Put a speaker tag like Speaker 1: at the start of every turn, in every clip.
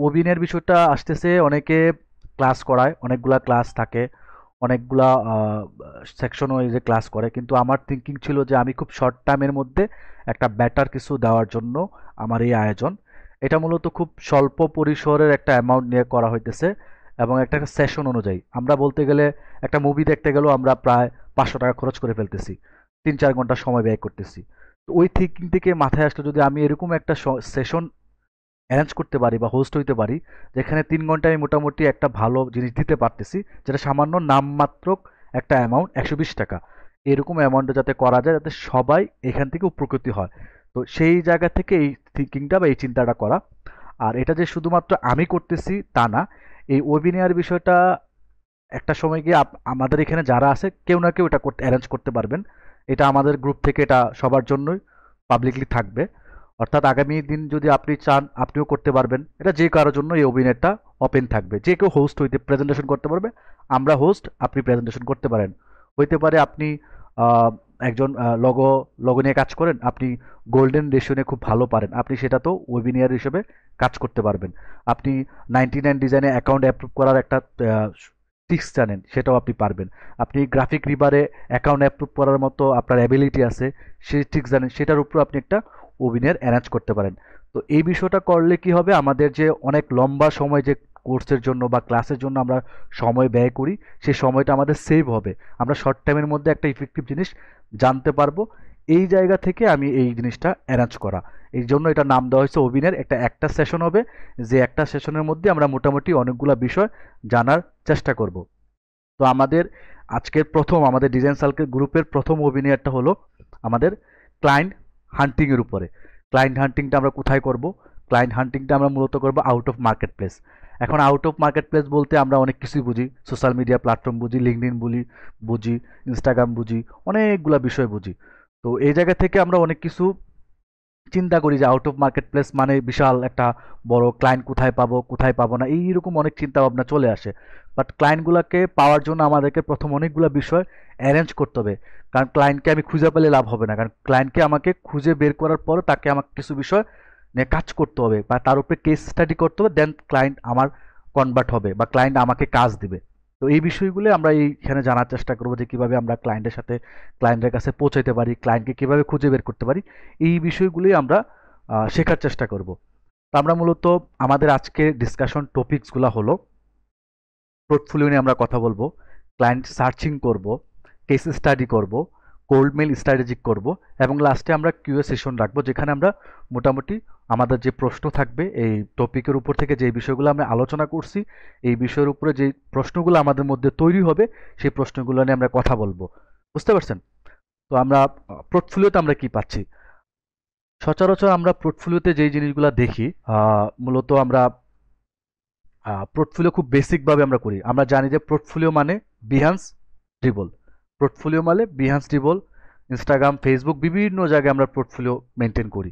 Speaker 1: ওবিনের বিষয়টা আসতেছে, অনেকে ক্লাস করায়, অনেকগুলা ক্লাস থাকে, অনেকগুলা সেকশন ওয়াইজে ক্লাস করে, কিন্তু আমার থিঙ্কিং ছিল যে আমি খুব শর্ট টাইমের মধ্যে একটা বেটার কিছু দেওয়ার জন্য আমার এই আয়োজন। এটা মূলত খুব স্বল্প পরিসরের একটা অ্যামাউন্ট নিয়ে করা হইতেছে, এবং একটা সেশন অনুযায়ী আমরা বলতে গেলে একটা মুভি দেখতে গেলেও আমরা প্রায় 500 টাকা খরচ করে ফেলতেছি, 3-4 ঘন্টা সময় ব্যয় করতেছি। তো ওই থিঙ্কিং থেকে মাথায় আসলো যদি আমি এরকম একটা সেশন অ্যারেঞ্জ করতে পারি বা হোস্ট হইতে পারি, যেখানে 3 ঘন্টায় আমি মোটামুটি একটা ভালো জিনিস দিতে পারতেছি, যেটা সামান্য নামমাত্র একটা অ্যামাউন্ট, 120 টাকা, এরকম অ্যামাউন্টে যাতে করা যায় যাতে সবাই এখান থেকে উপকৃত হয়। তো সেই জায়গা থেকে এই থিঙ্কিংটা বা এই চিন্তাটা করা। আর এটা যে শুধুমাত্র আমি করতেছি তা না, এই ওয়েবিনার বিষয়টা একটা সময় গিয়ে আমাদের এখানে যারা আছে কেউ না কেউ এটা করতে অ্যারেঞ্জ করতে পারবেন। এটা আমাদের গ্রুপ থেকে এটা সবার জন্যই পাবলিকলি থাকবে। অর্থাৎ আগামী দিন যদি আপনি চান আপনিও করতে পারবেন, এটা যে কারোর জন্য এই ওয়েবিনারটা ওপেন থাকবে, যে কেউ হোস্ট হইতে প্রেজেন্টেশন করতে পারবে। আমরা হোস্ট, আপনি প্রেজেন্টেশন করতে পারেন। হইতে পারে আপনি আহ, একজন লগো নিয়ে কাজ করেন, আপনি গোল্ডেন রেশিও নিয়ে খুব ভালো পারেন, আপনি সেটা তো ওয়েবিনার হিসেবে কাজ করতে পারবেন। আপনি 99 ডিজাইনে অ্যাকাউন্ট অ্যাপ্রুভ করার একটা ট্রিক্স জানেন, সেটাও আপনি পারবেন। আপনি গ্রাফিক রিবারে অ্যাকাউন্ট অ্যাপ্রুভ করার মতো আপনার অ্যাবিলিটি আছে, সেই ট্রিক্স জানেন, সেটার উপর আপনি একটা ওয়েবিনার অ্যারেঞ্জ করতে পারেন। তো এই বিষয়টা করলে কি হবে, আমাদের যে অনেক লম্বা সময় যে কোর্সের জন্য বা ক্লাসের জন্য আমরা সময় ব্যয় করি, সেই সময়টা আমাদের সেভ হবে। আমরা শর্ট টাইমের মধ্যে একটা ইফেক্টিভ জিনিস জানতে পারবো। এই জায়গা থেকে আমি এই জিনিসটা অ্যারেঞ্জ করা, এই জন্য এটা নাম দেওয়া হয়েছে ওবিনের। একটা সেশন হবে, যে একটা সেশনের মধ্যে আমরা মোটামুটি অনেকগুলো বিষয় জানার চেষ্টা করব। তো আমাদের আজকের প্রথম, আমাদের ডিজাইন সার্কেল গ্রুপের প্রথম ওবিনিয়ারটা হলো আমাদের ক্লায়েন্ট হান্টিংয়ের উপরে। ক্লায়েন্ট হান্টিংটা আমরা কোথায় করব? ক্লায়েন্ট হান্টিংটা আমরা মূলত করব আউট অফ মার্কেট প্লেস। এখন আউট অফ মার্কেট প্লেস বলতে আমরা অনেক কিছুই বুঝি, সোশ্যাল মিডিয়া প্ল্যাটফর্ম বুঝি, লিঙ্কডইন বুঝি, ইনস্টাগ্রাম বুঝি, অনেকগুলা বিষয় বুঝি। তো এই জায়গা থেকে আমরা অনেক কিছু চিন্তা করি যে আউট অফ মার্কেট প্লেস মানে বিশাল একটা বড় ক্লায়েন্ট, কোথায় পাবো কোথায় পাবো না, এইরকম অনেক চিন্তা ভাবনা চলে আসে। বাট ক্লায়েন্টগুলোকে পাওয়ার জন্য আমাদেরকে প্রথম অনেকগুলো বিষয় অ্যারেঞ্জ করতে হবে। কারণ ক্লায়েন্টকে আমি খুঁজে পেলে লাভ হবে না, কারণ ক্লায়েন্টকে আমাকে খুঁজে বের করার পরে তাকে আমাকে কিছু বিষয় নিয়ে কাজ করতে হবে বা তার উপরে কেস স্টাডি করতে হবে, দেন ক্লায়েন্ট আমার কনভার্ট হবে বা ক্লায়েন্ট আমাকে কাজ দিবে। তো এই বিষয়গুলো আমরা এইখানে জানার চেষ্টা করবো যে কিভাবে আমরা ক্লায়েন্টের সাথে, ক্লায়েন্টের কাছে পৌঁছাতে পারি, ক্লায়েন্টকে কিভাবে খুঁজে বের করতে পারি, এই বিষয়গুলোই আমরা শেখার চেষ্টা করব। তো আমরা মূলত আমাদের আজকে ডিসকাশন টপিকসগুলো হলো, পোর্টফোলিও নিয়ে আমরা কথা বলবো, ক্লায়েন্ট সার্চিং করব, কেস স্টাডি করব, কোল্ড মেল স্ট্র্যাটেজিক করব, এবং লাস্টে আমরা কিউএ সেশন রাখবো, যেখানে আমরা মোটামুটি আমাদের যে প্রশ্ন থাকবে এই টপিকের উপর থেকে, যে বিষয়গুলো আমরা আলোচনা করছি এই বিষয়ের উপরে যে প্রশ্নগুলো আমাদের মধ্যে তৈরি হবে, সেই প্রশ্নগুলো নিয়ে আমরা কথা বলবো। বুঝতে পারছেন? তো আমরা পোর্টফোলিওতে আমরা কি পাচ্ছি? সচরাচর আমরা পোর্টফোলিওতে যেই জিনিসগুলো দেখি, মূলত আমরা পোর্টফোলিও খুব বেসিকভাবে আমরা করি। আমরা জানি যে পোর্টফোলিও মানে বিহান্স ড্রিবল, পোর্টফোলিও মানে বিহান্স ড্রিবল, ইনস্টাগ্রাম, ফেসবুক, বিভিন্ন জায়গায় আমরা পোর্টফোলিও মেনটেন করি।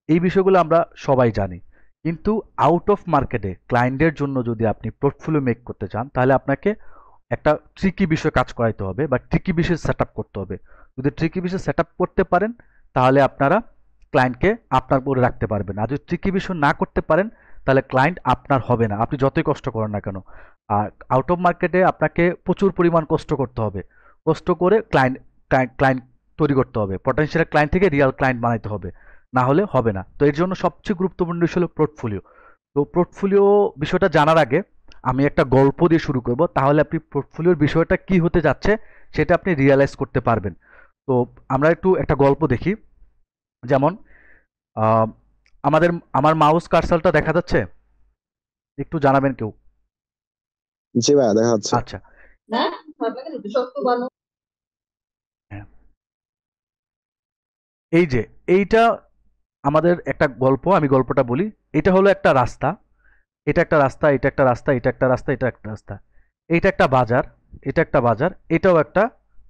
Speaker 1: এই বিষয়গুলো আমরা সবাই জানি। কিন্তু আউট অফ মার্কেটে ক্লায়েন্টের জন্য যদি আপনি পোর্টফোলিও মেক করতে চান, তাহলে আপনাকে একটা ট্রিকি বিষয় কাজ করাইতে হবে বা ট্রিকি বিষয় সেট আপ করতে হবে। যদি ট্রিকি বিষয় সেট আপ করতে পারেন, তাহলে আপনারা ক্লায়েন্টকে আপনার উপরে রাখতে পারবেন। আর যদি ট্রিকি বিষয় না করতে পারেন, তাহলে ক্লায়েন্ট আপনার হবে না, আপনি যতই কষ্ট করেন না কেন। আর আউট অফ মার্কেটে আপনাকে প্রচুর পরিমাণ কষ্ট করতে হবে, কষ্ট করে ক্লায়েন্ট ক্লায়েন্ট তৈরি করতে হবে, পটেনশিয়াল ক্লায়েন্ট থেকে রিয়াল ক্লায়েন্ট বানাইতে হবে, না হলে হবে না। তো এর জন্য সবচেয়ে গুরুত্বপূর্ণ বিষয় হলো পোর্টফোলিও। তো পোর্টফোলিও বিষয়টা জানার আগে আমি একটা গল্প দিয়ে শুরু করব, তাহলে আপনি পোর্টফোলিওর বিষয়টা কি হতে যাচ্ছে সেটা আপনি রিয়ালাইজ করতে পারবেন। তো আমরা একটু একটা গল্প দেখি। যেমন আহ, আমাদের আমার মাউস কার্সারটা দেখা যাচ্ছে? একটু জানাবেন কেউ।
Speaker 2: জি ভাইয়া, দেখা যাচ্ছে।
Speaker 1: আচ্ছা। হ্যাঁ, এই যে এইটা আমাদের একটা গল্প, আমি গল্পটা বলি। এটা হলো একটা রাস্তা, এটা একটা রাস্তা, এটা একটা রাস্তা, এটা একটা রাস্তা, এটা একটা রাস্তা, এটা একটা বাজার, এটা একটা বাজার, এটাও একটা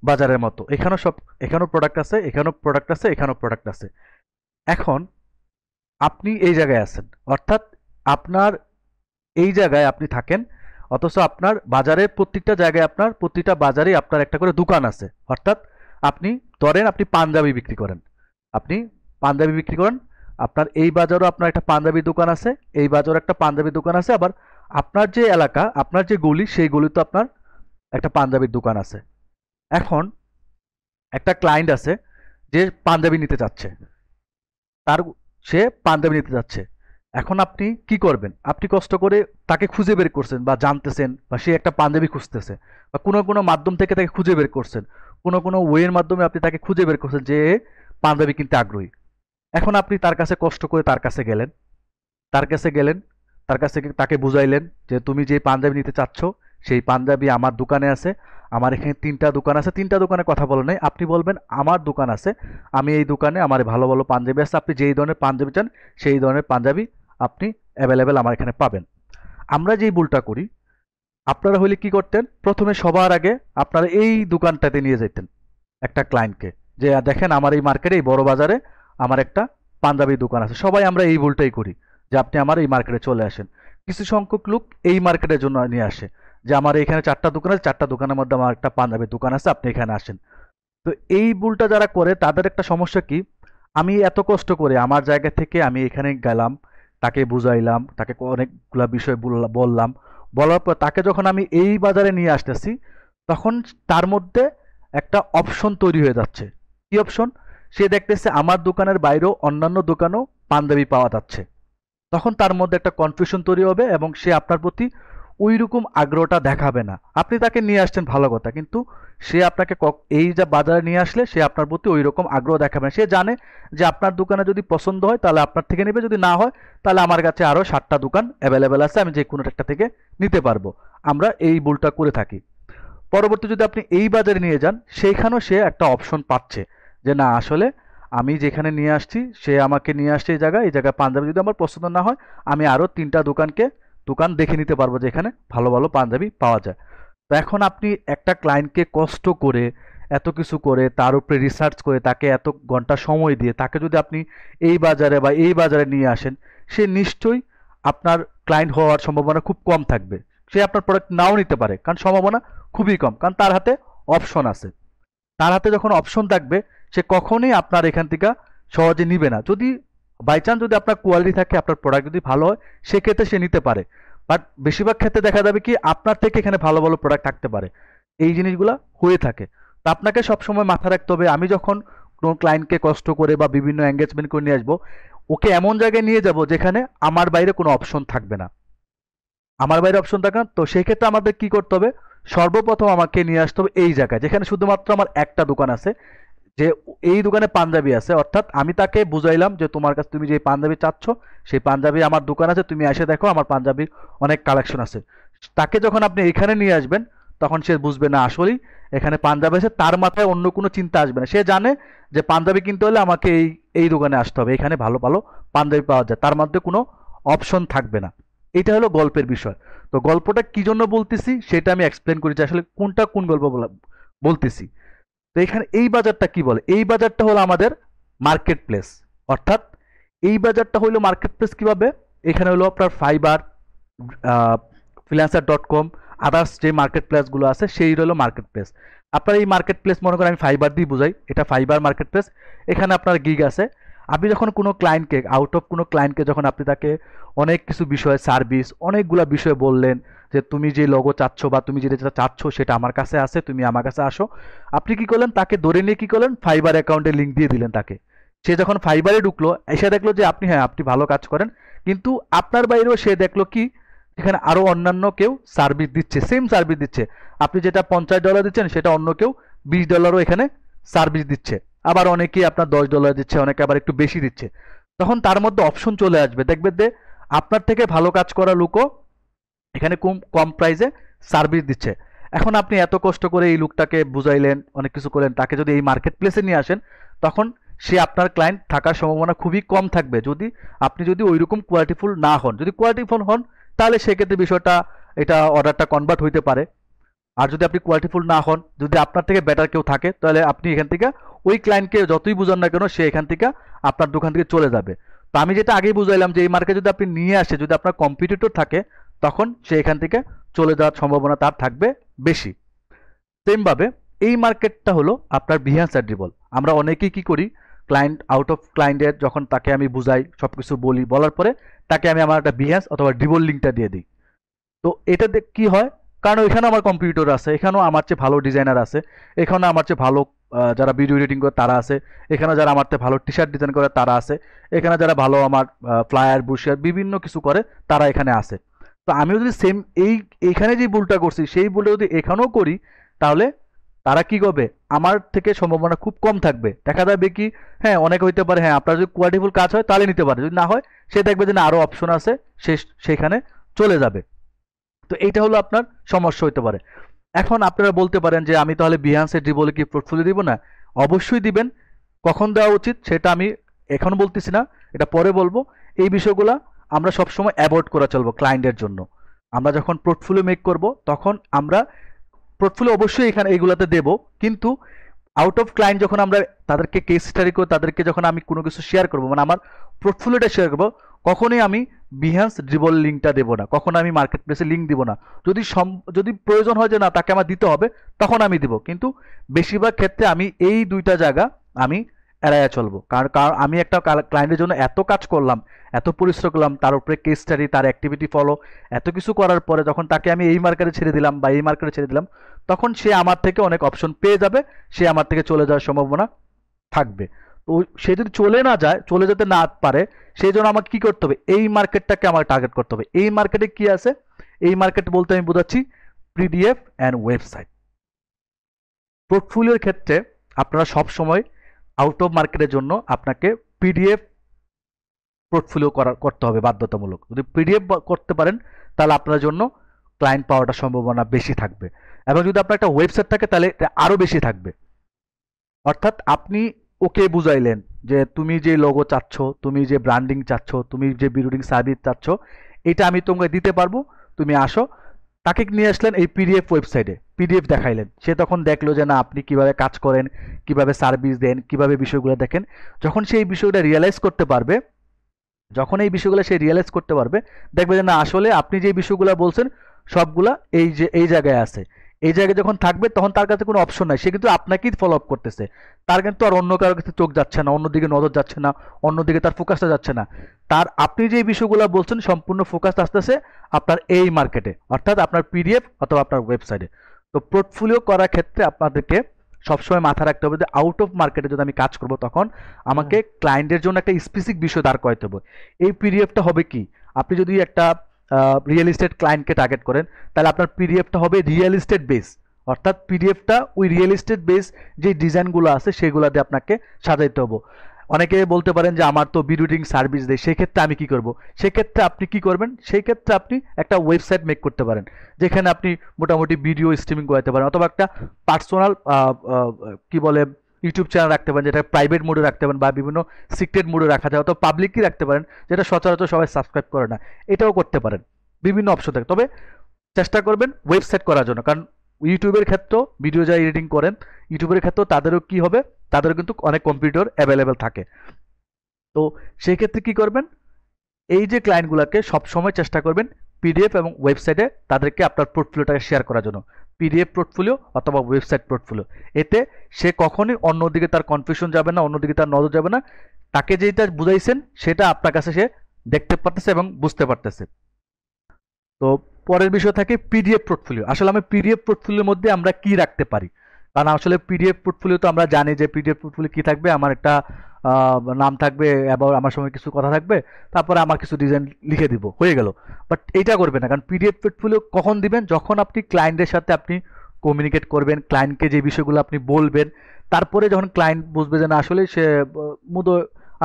Speaker 1: বাজারের মতো। এখানেও সব, এখানেও প্রোডাক্ট আছে, এখানেও প্রোডাক্ট আছে, এখানেও প্রোডাক্ট আছে। এখন আপনি এই জায়গায় আছেন, অর্থাৎ আপনার এই জায়গায় আপনি থাকেন, অথচ আপনার বাজারের প্রত্যেকটা জায়গায়, আপনার প্রতিটা বাজারে আপনার একটা করে দোকান আছে। অর্থাৎ আপনি ধরেন আপনি পাঞ্জাবি বিক্রি করেন, আপনি পাঞ্জাবি বিক্রি করেন, আপনার এই বাজারও আপনার একটা পাঞ্জাবি দোকান আছে, এই বাজারও একটা পাঞ্জাবি দোকান আছে, আবার আপনার যে এলাকা, আপনার যে গলি, সেই গলিতে আপনার একটা পাঞ্জাবির দোকান আছে। এখন একটা ক্লায়েন্ট আছে যে পাঞ্জাবি নিতে চাচ্ছে, তার সে পাঞ্জাবি নিতে যাচ্ছে। এখন আপনি কি করবেন? আপনি কষ্ট করে তাকে খুঁজে বের করছেন বা জানতেছেন, বা সে একটা পাঞ্জাবি খুঁজতেছে, বা কোনো কোনো মাধ্যম থেকে তাকে খুঁজে বের করছেন, কোনো কোনো ওয়ের মাধ্যমে আপনি তাকে খুঁজে বের করছেন যে এ পাঞ্জাবি কিনতে আগ্রহী। এখন আপনি তার কাছে কষ্ট করে তার কাছে গেলেন, তার কাছে গেলেন, তার কাছে তাকে বুঝাইলেন যে তুমি যে পাঞ্জাবি নিতে চাচ্ছ সেই পাঞ্জাবি আমার দোকানে আছে। আমার এখানে 3টা দোকান আছে, 3টা দোকানে কথা বলে নাই, আপনি বলবেন আমার দোকান আছে, আমি এই দোকানে আমার ভালো ভালো পাঞ্জাবি আছে, আপনি যেই ধরনের পাঞ্জাবি চান সেই ধরনের পাঞ্জাবি আপনি অ্যাভেলেবেল আমার এখানে পাবেন। আমরা যেই ভুলটা করি, আপনারা হইলে কি করতেন, প্রথমে সবার আগে আপনারা এই দোকানটাতে নিয়ে যেতেন একটা ক্লায়েন্টকে, যে দেখেন আমার এই মার্কেটে, এই বড় বাজারে আমার একটা পাঞ্জাবি দোকান আছে। সবাই আমরা এই ভুলটাই করি, যে আপনি আমার এই মার্কেটে চলে আসেন। কিছু সংখ্যক লোক এই মার্কেটের জন্য নিয়ে আসে, যে আমার এখানে 4টা দোকান আছে, 4টা দোকানের মধ্যে আমার একটা পাঞ্জাবির দোকান আছে, আপনি এখানে আসেন। তো এই ভুলটা যারা করে তাদের একটা সমস্যা কি, আমি এত কষ্ট করে আমার জায়গা থেকে আমি এখানে গেলাম, তাকে বুঝাইলাম, তাকে অনেকগুলা বিষয় বললাম, বলার পর তাকে যখন আমি এই বাজারে নিয়ে আসতেছি, তখন তার মধ্যে একটা অপশন তৈরি হয়ে যাচ্ছে। কি অপশন? সে দেখতেছে আমার দোকানের বাইরেও অন্যান্য দোকানেও পাঞ্জাবি পাওয়া যাচ্ছে। তখন তার মধ্যে একটা কনফিউশন তৈরি হবে এবং সে আপনার প্রতি ওই রকম আগ্রহটা দেখাবে না। আপনি তাকে নিয়ে আসছেন ভালো কথা, কিন্তু সে আপনাকে এই যে বাজারে নিয়ে আসলে সে আপনার প্রতি ওই রকম আগ্রহ দেখাবে না। সে জানে যে আপনার দোকানে যদি পছন্দ হয় তাহলে আপনার থেকে নেবে, যদি না হয় তাহলে আমার কাছে আরও 7টা দোকান অ্যাভেলেবেল আছে, আমি যে কোনো একটা থেকে নিতে পারবো। আমরা এই ভুলটা করে থাকি। পরবর্তী যদি আপনি এই বাজারে নিয়ে যান, সেইখানেও সে একটা অপশন পাচ্ছে যে না, আসলে আমি যেখানে নিয়ে আসছি সে আমাকে নিয়ে আসছে এই জায়গায় পাঞ্জাবি যদি আমার পছন্দ না হয়, আমি আরও 3টা দোকান দেখে নিতে পারবো যেখানে ভালো ভালো পাঞ্জাবি পাওয়া যায়। তো এখন আপনি একটা ক্লায়েন্টকে কষ্ট করে, এত কিছু করে, তার উপরে রিসার্চ করে, তাকে এত ঘন্টা সময় দিয়ে তাকে যদি আপনি এই বাজারে বা এই বাজারে নিয়ে আসেন, সে নিশ্চয়ই আপনার ক্লায়েন্ট হওয়ার সম্ভাবনা খুব কম থাকবে। সে আপনার প্রোডাক্ট নাও নিতে পারে, কারণ সম্ভাবনা খুবই কম, কারণ তার হাতে অপশন আছে। তার হাতে যখন অপশন থাকবে, সে কখনোই আপনার এখান থেকে সহজে নিবে না। যদি বাই চান্স যদি আপনার কোয়ালিটি থাকে, আপনার প্রোডাক্ট যদি ভালো হয়, সেক্ষেত্রে সে নিতে পারে। বাট বেশিরভাগ ক্ষেত্রে দেখা যাবে কি আপনার থেকে এখানে ভালো ভালো প্রোডাক্ট থাকতে পারে, এই জিনিসগুলো হয়ে থাকে। তো আপনাকে সবসময় মাথায় রাখতে হবে, আমি যখন কোনো ক্লায়েন্টকে কষ্ট করে বা বিভিন্ন এঙ্গেজমেন্ট করে নিয়ে আসবো, ওকে এমন জায়গায় নিয়ে যাব যেখানে আমার বাইরে কোনো অপশন থাকবে না। আমার বাইরে অপশন থাকে না, তো সেই ক্ষেত্রে আমাদের কি করতে হবে, সর্বপ্রথম আমাকে নিয়ে আসতে হবে এই জায়গায় যেখানে শুধুমাত্র আমার একটা দোকান আছে, যে এই দোকানে পাঞ্জাবি আছে। অর্থাৎ আমি তাকে বুঝাইলাম যে তোমার কাছে তুমি যে পাঞ্জাবি চাচ্ছ সেই পাঞ্জাবি আমার দোকান আছে, তুমি এসে দেখো আমার পাঞ্জাবির অনেক কালেকশন আছে। তাকে যখন আপনি এখানে নিয়ে আসবেন, তখন সে বুঝবে না আসলেই এখানে পাঞ্জাবি আছে, তার মাথায় অন্য কোনো চিন্তা আসবে না। সে জানে যে পাঞ্জাবি কিনতে হলে আমাকে এই এই দোকানে আসতে হবে, এখানে ভালো ভালো পাঞ্জাবি পাওয়া যায়, তার মধ্যে কোনো অপশন থাকবে না। এটা হলো গল্পের বিষয়। তো গল্পটা কি জন্য বলতেছি সেটা আমি এক্সপ্লেন করেছি, আসলে কোনটা কোন গল্প বলতেছি। তো এখানে এই বাজারটা কি বলে, এই বাজারটা হলো আমাদের মার্কেট প্লেস। অর্থাৎ এই বাজারটা হলো মার্কেট প্লেস কিভাবে, এখানে হলো আপনার ফাইবার, ফ্রিল্যান্সার.com, আদার্স যে মার্কেট প্লেসগুলো আছে সেই হলো মার্কেট প্লেস। আপনার এই মার্কেট প্লেস মনে করেন আমি ফাইবার দিয়ে বুঝাই, এটা ফাইবার মার্কেট প্লেস। এখানে আপনার গিগ আছে। আপনি যখন কোনো ক্লায়েন্টকে, আউট অফ কোনো ক্লায়েন্টকে যখন আপনি তাকে অনেক কিছু বিষয়, সার্ভিস, অনেকগুলা বিষয় বললেন, যে তুমি যে লোগো চাচ্ছ বা তুমি যেটা চাচ্ছ সেটা আমার কাছে আছে, তুমি আমার কাছে আসো, আপনি কি করলেন, তাকে ধরে নিয়ে কি করলেন, ফাইবার অ্যাকাউন্টে লিঙ্ক দিয়ে দিলেন তাকে। সে যখন ফাইবারে ঢুকলো, এসে দেখলো যে আপনি, হ্যাঁ আপনি ভালো কাজ করেন, কিন্তু আপনার বাইরেও সে দেখলো কি এখানে আরো অন্যান্য কেউ সার্ভিস দিচ্ছে, সেম সার্ভিস দিচ্ছে। আপনি যেটা $50 দিচ্ছেন সেটা অন্য কেউ $20 এখানে সার্ভিস দিচ্ছে। আবার অনেকেই আপনার $10 দিচ্ছে, অনেকে আবার একটু বেশি দিচ্ছে। তখন তার মধ্যে অপশন চলে আসবে, দেখবে যে আপনার থেকে ভালো কাজ করা লোকও এখানে কম কম প্রাইসে সার্ভিস দিচ্ছে। এখন আপনি এত কষ্ট করে এই লোকটাকে বুঝাইলেন, অনেক কিছু করলেন, তাকে যদি এই মার্কেট প্লেসে নিয়ে আসেন, তখন সে আপনার ক্লায়েন্ট থাকার সম্ভাবনা খুবই কম থাকবে, যদি আপনি যদি ওইরকম কোয়ালিটিফুল না হন। যদি কোয়ালিটিফুল হন তাহলে সেক্ষেত্রে বিষয়টা, এটা অর্ডারটা কনভার্ট হইতে পারে। আর যদি আপনি কোয়ালিটিফুল না হন, যদি আপনার থেকে বেটার কেউ থাকে, তাহলে আপনি এখান থেকে ওই ক্লায়েন্টকে যতই বুঝান না কেন, সে এখান থেকে আপনার দোকান থেকে চলে যাবে। তো আমি যেটা আগেই বুঝাইলাম যে এই মার্কেটে যদি আপনি নিয়ে আসে, যদি আপনার কম্পিটিটর থাকে, তখন সে এখান থেকে চলে যাওয়ার সম্ভাবনা তার থাকবে বেশি। সেমভাবে এই মার্কেটটা হলো আপনার বিহান্স অ্যাড্রিবল। আমরা অনেকেই কি করি, আউট অফ ক্লায়েন্টের যখন তাকে আমি বুঝাই, সব কিছু বলি, বলার পরে তাকে আমি আমার একটা বিহেন্স অথবা ডিবল লিঙ্কটা দিয়ে দিই। তো এটাতে কি হয়, কারণ এখানে আমার কম্পিউটার আছে, এখানেও আমার চেয়ে ভালো ডিজাইনার আছে, এখানে আমার চেয়ে ভালো যারা ভিডিও এডিটিং করে তারা আছে, এখানে যারা আমার চেয়ে ভালো টি শার্ট ডিজাইন করে তারা আছে, এখানে যারা ভালো আমার ফ্লায়ার ব্রোশার বিভিন্ন কিছু করে তারা এখানে আছে। তো আমিও যদি সেম এইখানে যে ভুলটা করছি সেই ভুলটা যদি এখানেও করি, তাহলে তারা কি করবে, আমার থেকে সম্ভাবনা খুব কম থাকবে। দেখা যাবে কি, হ্যাঁ অনেক হইতে পারে, হ্যাঁ আপনার যদি কোয়ালিটিফুল কাজ হয় তাহলে নিতে পারে, যদি না হয় সে দেখবে যে না আরও অপশন আছে, সে সেখানে চলে যাবে। তো এইটা হলো আপনার সমস্যা হইতে পারে। এখন আপনারা বলতে পারেন যে আমি তাহলে বিহান্সের ডিবলে কি পোর্টফোলিও দিব না? অবশ্যই দিবেন। কখন দেওয়া উচিত সেটা আমি এখন বলতেছি না, এটা পরে বলবো। এই বিষয়গুলো আমরা সবসময় অ্যাভয়েড করে চলবো ক্লায়েন্টের জন্য। আমরা যখন পোর্টফোলিও মেক করব তখন আমরা পোর্টফোলিও অবশ্যই এখানে এইগুলাতে দেব, কিন্তু আউট অফ ক্লায়েন্ট যখন আমরা তাদেরকে কেস স্টাডি করে তাদেরকে যখন আমি কোনো কিছু শেয়ার করব, মানে আমার পোর্টফোলিওটা শেয়ার করব, কখনোই আমি বিহান্স ড্রিবল লিঙ্কটা দেবো না, কখনো আমি মার্কেট প্লেসে লিঙ্ক দিব না। যদি প্রয়োজন হয় যে না তাকে আমার দিতে হবে, তখন আমি দিব, কিন্তু বেশিরভাগ ক্ষেত্রে আমি এই দুইটা জায়গা আমি এড়াইয়া চলবো। কারণ কারণ আমি একটা ক্লায়েন্টের জন্য এত কাজ করলাম, এত পরিশ্রম করলাম, তার উপরে কেস স্টাডি, তার অ্যাক্টিভিটি ফলো, এত কিছু করার পরে যখন তাকে আমি এই মার্কেটে ছেড়ে দিলাম বা এই মার্কেটে ছেড়ে দিলাম, তখন সে আমার থেকে অনেক অপশন পেয়ে যাবে, সে আমার থেকে চলে যাওয়ার সম্ভাবনা থাকবে। তো সে যদি চলে যেতে না পারে, সেই জন্য আমাকে কি করতে হবে, এই মার্কেটটাকে আমার টার্গেট করতে হবে। এই মার্কেটে কি আছে, এই মার্কেট বলতে আমি বোঝাচ্ছি পিডিএফ অ্যান্ড ওয়েবসাইট। পোর্টফোলিওর ক্ষেত্রে আপনারা সব সময় আউট অফ মার্কেটের জন্য আপনাকে পিডিএফ পোর্টফোলিও করতে হবে বাধ্যতামূলক। যদি পিডিএফ করতে পারেন তাহলে আপনার জন্য ক্লায়েন্ট পাওয়াটা সম্ভাবনা বেশি থাকবে, এবং যদি আপনার একটা ওয়েবসাইট থাকে তাহলে আরও বেশি থাকবে। অর্থাৎ আপনি ওকে বুঝাইলেন যে তুমি যে লোগো চাচ্ছ, তুমি যে ব্র্যান্ডিং চাচ্ছ, তুমি যে বিল্ডিং সার্ভিস চাচ্ছ, এটা আমি তোমাকে দিতে পারবো, তুমি আসো। তাকে নিয়ে আসলেন এই পিডিএফ ওয়েবসাইটে, পিডিএফ দেখাইলেন, সে তখন দেখলো যে না আপনি কিভাবে কাজ করেন, কিভাবে সার্ভিস দেন, কিভাবে বিষয়গুলো দেখেন। যখন সেই বিষয়টা রিয়েলাইজ করতে পারবে, যখন এই বিষয়গুলো সে রিয়েলাইজ করতে পারবে, দেখবে যে না আসলে আপনি যে বিষয়গুলো বলছেন সবগুলা এই জায়গায় আছে। এই জায়গায় যখন থাকবে তখন তার কাছে কোনো অপশন নাই, সে কিন্তু আপনাকেই ফলো আপ করতেছে। তার কিন্তু আর অন্য কারোর কাছে চোখ যাচ্ছে না, অন্যদিকে নজর যাচ্ছে না, অন্যদিকে তার ফোকাসটা যাচ্ছে না। তার আপনি যে বিষয়গুলো বলছেন সম্পূর্ণ ফোকাস আসতেছে আপনার এই মার্কেটে, অর্থাৎ আপনার পিডিএফ অথবা আপনার ওয়েবসাইটে। তো পোর্টফোলিও করার ক্ষেত্রে আপনাদেরকে সবসময় মাথায় রাখতে হবে যে আউট অফ মার্কেটে যদি আমি কাজ করব, তখন আমাকে ক্লায়েন্টের জন্য একটা স্পেসিফিক বিষয় দাঁড় করাতে হবে। এই পিডিএফটা হবে কি, আপনি যদি একটা রিয়েল এস্টেট ক্লায়েন্টকে টার্গেট করেন, তাহলে আপনার পিডিএফটা হবে রিয়েল এস্টেট বেস, অর্থাৎ পিডিএফটা ওই রিয়েল এস্টেট বেস যে ডিজাইনগুলো আছে সেগুলো দিয়ে আপনাকে সাজাইতে হবে। অনেকে বলতে পারেন যে আমার তো বিল্ডিং সার্ভিস দেয়, সেক্ষেত্রে আমি কি করব? সেক্ষেত্রে আপনি কি করবেন, সেই ক্ষেত্রে আপনি একটা ওয়েবসাইট মেক করতে পারেন, যেখানে আপনি মোটামুটি ভিডিও স্ট্রিমিং করাতে পারেন, অথবা একটা পার্সোনাল কি বলে ইউটিউব চ্যানেল রাখতে পারেন, যেটা প্রাইভেট মোডে রাখতে পারেন বা বিভিন্ন সিক্রেট মোডে রাখা যায়, অথবা পাবলিকই রাখতে পারেন, যেটা সচরাচর সবাই সাবস্ক্রাইব করে না, এটাও করতে পারেন। বিভিন্ন অপশন থাকে, তবে চেষ্টা করবেন ওয়েবসাইট করার জন্য। কারণ ইউটিউবের ক্ষেত্রেও ভিডিও যারা এডিটিং করেন, ইউটিউবের ক্ষেত্রেও তাদেরও কি হবে, তাদেরও কিন্তু অনেক কম্পিউটার অ্যাভেলেবেল থাকে। তো সেই ক্ষেত্রে কি করবেন, এই যে ক্লায়েন্টগুলোকে সবসময় চেষ্টা করবেন পিডিএফ এবং ওয়েবসাইটে তাদেরকে আপনার পোর্টফোলিওটাকে শেয়ার করার জন্য, পিডিএফ পোর্টফোলিও অথবা ওয়েবসাইট পোর্টফোলিও। এতে সে কখনোই অন্যদিকে তার কনফিউশন যাবে না, অন্যদিকে তার নজর যাবে না, তাকে যেটা বুঝাইছেন সেটা আপনার কাছে সে দেখতে পারতেছে এবং বুঝতে পারতেছে। তো পরের বিষয় থাকে পিডিএফ পোর্টফোলিও। আসলে আমি পিডিএফ পোর্টফোলিওর মধ্যে আমরা কি রাখতে পারি, কারণ আসলে পিডিএফ পোর্টফোলিও তো আমরা জানি যে পিডিএফ পোর্টফোলিও কি থাকবে, আমার একটা নাম থাকবে এবং আমার সময় কিছু কথা থাকবে, তারপরে আমার কিছু ডিজাইন লিখে দিব, হয়ে গেল। বাট এইটা করবেন না, কারণ পিডিএফ পোর্টফোলিও কখন দিবেন, যখন আপনি ক্লায়েন্টের সাথে আপনি কমিউনিকেট করবেন, ক্লায়েন্টকে যে বিষয়গুলো আপনি বলবেন, তারপরে যখন ক্লায়েন্ট বুঝবে যে না আসলে সে মুদ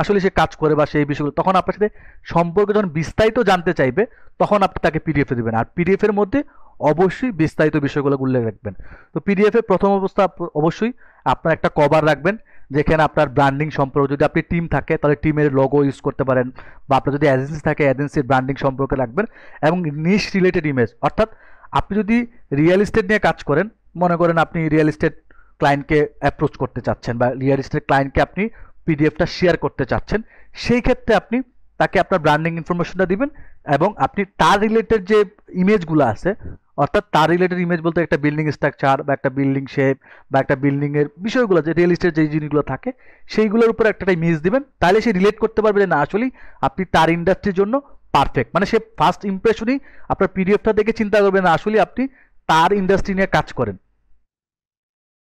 Speaker 1: আসলে সে কাজ করে বা সেই বিষয়গুলো, তখন আপনার সাথে সম্পর্কে যখন বিস্তারিত জানতে চাইবে, তখন আপনি তাকে পিডিএফে দেবেন। আর পিডিএফ এর মধ্যে অবশ্যই বিস্তারিত বিষয়গুলো উল্লেখ রাখবেন। তো পিডিএফ এর প্রথম অবস্থা অবশ্যই আপনার একটা কভার রাখবেন, যেখানে আপনার ব্র্যান্ডিং সম্পর্কে, যদি আপনি টিম থাকে তাহলে টিমের লোগো ইউজ করতে পারেন, বা আপনার যদি এজেন্সি থাকে এজেন্সির ব্র্যান্ডিং সম্পর্কে রাখবেন, এবং নিশ রিলেটেড ইমেজ। অর্থাৎ আপনি যদি রিয়েল এস্টেট নিয়ে কাজ করেন, মনে করেন আপনি রিয়েল এস্টেট ক্লায়েন্টকে অ্যাপ্রোচ করতে চাচ্ছেন বা রিয়েল এস্টেট ক্লায়েন্টকে আপনি পিডিএফটা শেয়ার করতে চাচ্ছেন, সেই ক্ষেত্রে আপনি তাকে আপনার ব্র্যান্ডিং ইনফরমেশনটা দিবেন, এবং আপনি তার রিলেটেড যে ইমেজগুলো আছে, অর্থাৎ তার রিলেটেড ইমেজ বলতে একটা বিল্ডিং স্ট্রাকচার বা একটা বিল্ডিং শেপ বা একটা বিল্ডিং এর বিষয়গুলো, যে রিয়েল এস্টেট যে জিনিসগুলো থাকে সেইগুলোর উপর একটা ইমেজ দিবেন, তাহলে সে রিলেট করতে পারবে যে না আসলেই আপনি তার ইন্ডাস্ট্রির জন্য পারফেক্ট। মানে সে ফার্স্ট ইমপ্রেশনই আপনার পিডিএফটা দেখে চিন্তা করবে না আসলে আপনি তার ইন্ডাস্ট্রি নিয়ে কাজ করেন।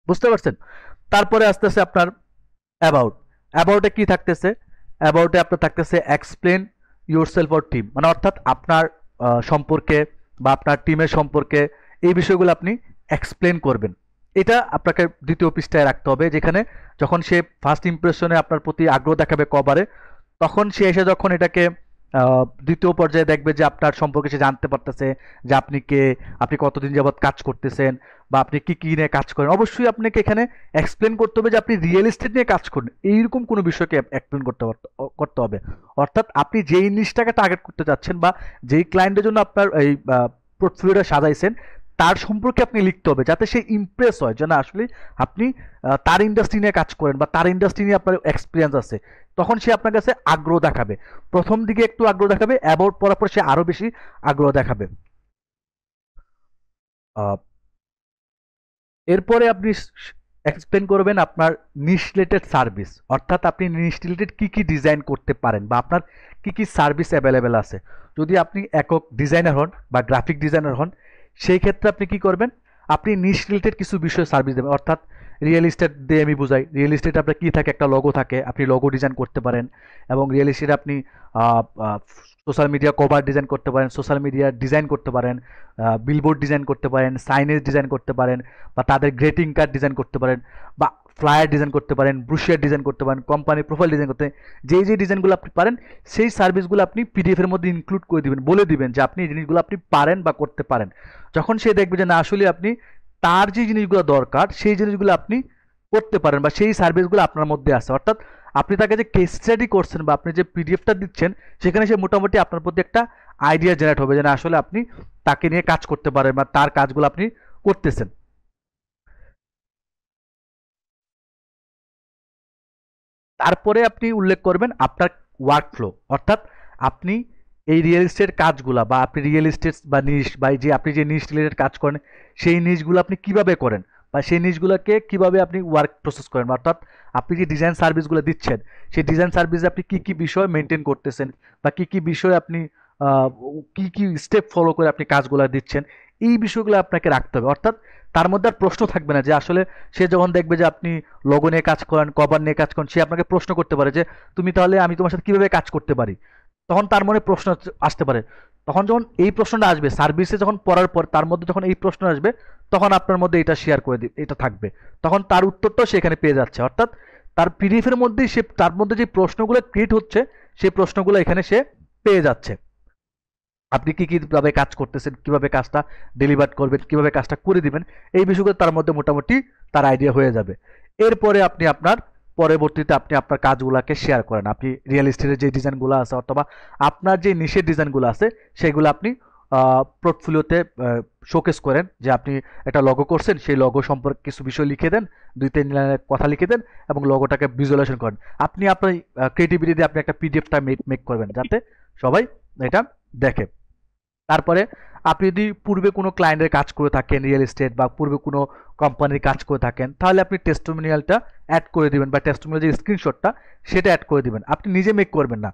Speaker 1: বুঝতে পারছেন? তারপরে আস্তে আস্তে আপনার অ্যাবাউট, অ্যাবাউটে কি থাকতেছে, অ্যাবাউটে আপনার থাকতেছে explain your self or team, মানে অর্থাৎ আপনার সম্পর্কে বা আপনার টিমের সম্পর্কে এই বিষয়গুলো আপনি এক্সপ্লেন করবেন। এটা আপনাকে দ্বিতীয় পৃষ্ঠায় রাখতে হবে, যেখানে যখন সে ফার্স্ট ইমপ্রেশনে আপনার প্রতি আগ্রহ দেখাবে কভারে, তখন সে এসে যখন এটাকে দ্বিতীয় পর্যায়ে দেখবে যে আপনার সম্পর্কে সে জানতে পারতেছে যে আপনি কে, আপনি কতদিন যাবৎ কাজ করতেছেন বা আপনি কি কি নিয়ে কাজ করেন। অবশ্যই আপনাকে এখানে এক্সপ্লেন করতে হবে যে আপনি রিয়েল এস্টেট নিয়ে কাজ করেন, এইরকম কোনো বিষয়কে এক্সপ্লেন করতে হবে। অর্থাৎ আপনি যেই জিনিসটাকে টার্গেট করতে চাচ্ছেন বা যেই ক্লায়েন্টের জন্য আপনার এই পোর্টফোলিওটা সাজাইছেন তার সম্পর্কে আপনি লিখতে হবে, যাতে সে ইমপ্রেস হয় যে না আসলে আপনি তার ইন্ডাস্ট্রি নিয়ে কাজ করেন বা তার ইন্ডাস্ট্রি নিয়ে আপনার এক্সপিরিয়েন্স আছে। তখন সে আপনার কাছে আগ্রহ দেখাবে। প্রথম দিকে একটু আগ্রহ দেখাবে, অ্যাবাউট পড়ার পর সে আরো বেশি আগ্রহ দেখাবে। আহ, এরপরে আপনি এক্সপ্লেন করবেন আপনার নিশ রিলেটেড সার্ভিস, অর্থাৎ আপনি নিশ রিলেটেড কী কী ডিজাইন করতে পারেন বা আপনার কী কী সার্ভিস অ্যাভেলেবেল আছে। যদি আপনি একক ডিজাইনার হন বা গ্রাফিক ডিজাইনার হন, সেই ক্ষেত্রে আপনি কি করবেন, আপনি নিশ রিলেটেড কিছু বিষয়ে সার্ভিস দেবেন। অর্থাৎ রিয়েল এস্টেট দিয়ে আমি বুঝাই, রিয়েল এস্টেট আপনার কী থাকে, একটা লগো থাকে, আপনি লগো ডিজাইন করতে পারেন। এবং রিয়েল এস্টেট আপনি সোশ্যাল মিডিয়া কভার ডিজাইন করতে পারেন, সোশ্যাল মিডিয়া ডিজাইন করতে পারেন, বিলবোর্ড ডিজাইন করতে পারেন, সাইনেজ ডিজাইন করতে পারেন, বা তাদের গ্রেটিং কার্ড ডিজাইন করতে পারেন, বা ফ্লায়ার ডিজাইন করতে পারেন, ব্রুশিয়ার ডিজাইন করতে পারেন, কোম্পানির প্রোফাইল ডিজাইন করতে, যেই যে ডিজাইনগুলো আপনি পারেন সেই সার্ভিসগুলো আপনি পিডিএফ এর মধ্যে ইনক্লুড করে দিবেন, বলে দিবেন যে আপনি এই জিনিসগুলো আপনি পারেন বা করতে পারেন। যখন সে দেখবে যে না আসলে আপনি তার যে জিনিসগুলো দরকার সেই জিনিসগুলো আপনি করতে পারেন বা সেই সার্ভিসগুলো আপনার মধ্যে আছে, অর্থাৎ আপনি তাকে যে কেস স্টাডি করছেন বা আপনি যে পিডিএফটা দিচ্ছেন সেখানে সে মোটামুটি আপনার প্রতি একটা আইডিয়া জেনারেট হবে যে না আসলে আপনি তাকে নিয়ে কাজ করতে পারেন বা তার কাজগুলো আপনি করতেছেন। তারপরে আপনি উল্লেখ করবেন আপনার ওয়ার্কফ্লো, অর্থাৎ আপনি এই রিয়েল এস্টেট কাজগুলা বা আপনি রিয়েল এস্টেট বা নিশ বা এই যে আপনি যে নিশ রিলেটেড কাজ করেন সেই নিশগুলো আপনি কিভাবে করেন বা সেই নিশগুলোকে কিভাবে আপনি ওয়ার্ক প্রসেস করেন, অর্থাৎ আপনি যে ডিজাইন সার্ভিসগুলো দিচ্ছেন সেই ডিজাইন সার্ভিসে আপনি কি কি বিষয় মেনটেন করতেছেন বা কি কি বিষয় আপনি আহ, কি কি স্টেপ ফলো করে আপনি কাজগুলো দিচ্ছেন, এই বিষয়গুলো আপনাকে রাখতে হবে। অর্থাৎ তার মধ্যে আর প্রশ্ন থাকবে না যে আসলে সে যখন দেখবে যে আপনি লোগো নিয়ে কাজ করেন, কভার নিয়ে কাজ করেন, সে আপনাকে প্রশ্ন করতে পারে যে তুমি তাহলে আমি তোমার সাথে কিভাবে কাজ করতে পারি। তখন তার মনে প্রশ্ন আসতে পারে। তখন যখন এই প্রশ্নটা আসবে সার্ভিসে যখন পড়ার পর তার মধ্যে যখন এই প্রশ্ন আসবে তখন আপনার মধ্যে এটা শেয়ার করে দিবে, এটা থাকবে, তখন তার উত্তরটাও সে এখানে পেয়ে যাচ্ছে। অর্থাৎ তার পিডিএফ এর মধ্যেই সে তার মধ্যে যে প্রশ্নগুলো ক্রিয়েট হচ্ছে সেই প্রশ্নগুলো এখানে সে পেয়ে যাচ্ছে। আপনি কি কিভাবে কাজ করতেছেন, কিভাবে কাজটা ডেলিভার করবেন, কিভাবে কাজটা করে দিবেন, এই বিষয়গুলো তার মধ্যে মোটামুটি তার আইডিয়া হয়ে যাবে। এরপরে আপনি আপনার পরবর্তীতে আপনি আপনার কাজগুলোকে শেয়ার করেন। আপনি রিয়েল এস্টেটের যে ডিজাইনগুলো আছে অথবা আপনার যে নিশের ডিজাইনগুলো আছে সেগুলো আপনি পোর্টফোলিওতে শোকেস করেন, যে আপনি একটা লগো করছেন সেই লগো সম্পর্কে কিছু বিষয় লিখে দেন, 2-3 লাইনের কথা লিখে দেন এবং লগোটাকে ভিজুয়ালাইজেশন করেন। আপনি আপনার ক্রিয়েটিভিটি দিয়ে আপনি একটা পিডিএফটা মেক করবেন যাতে সবাই এটা দেখে। তারপরে আপনি যদি পূর্বে কোনো ক্লায়েন্টের কাজ করে থাকেন রিয়েল এস্টেট বা পূর্বে কোনো কোম্পানির কাজ করে থাকেন তাহলে আপনি টেস্টিমোনিয়ালটা অ্যাড করে দিবেন বা টেস্টিমোনিয়াল যে স্ক্রিনশটটা সেটা অ্যাড করে দিবেন। আপনি নিজে মেক করবেন না,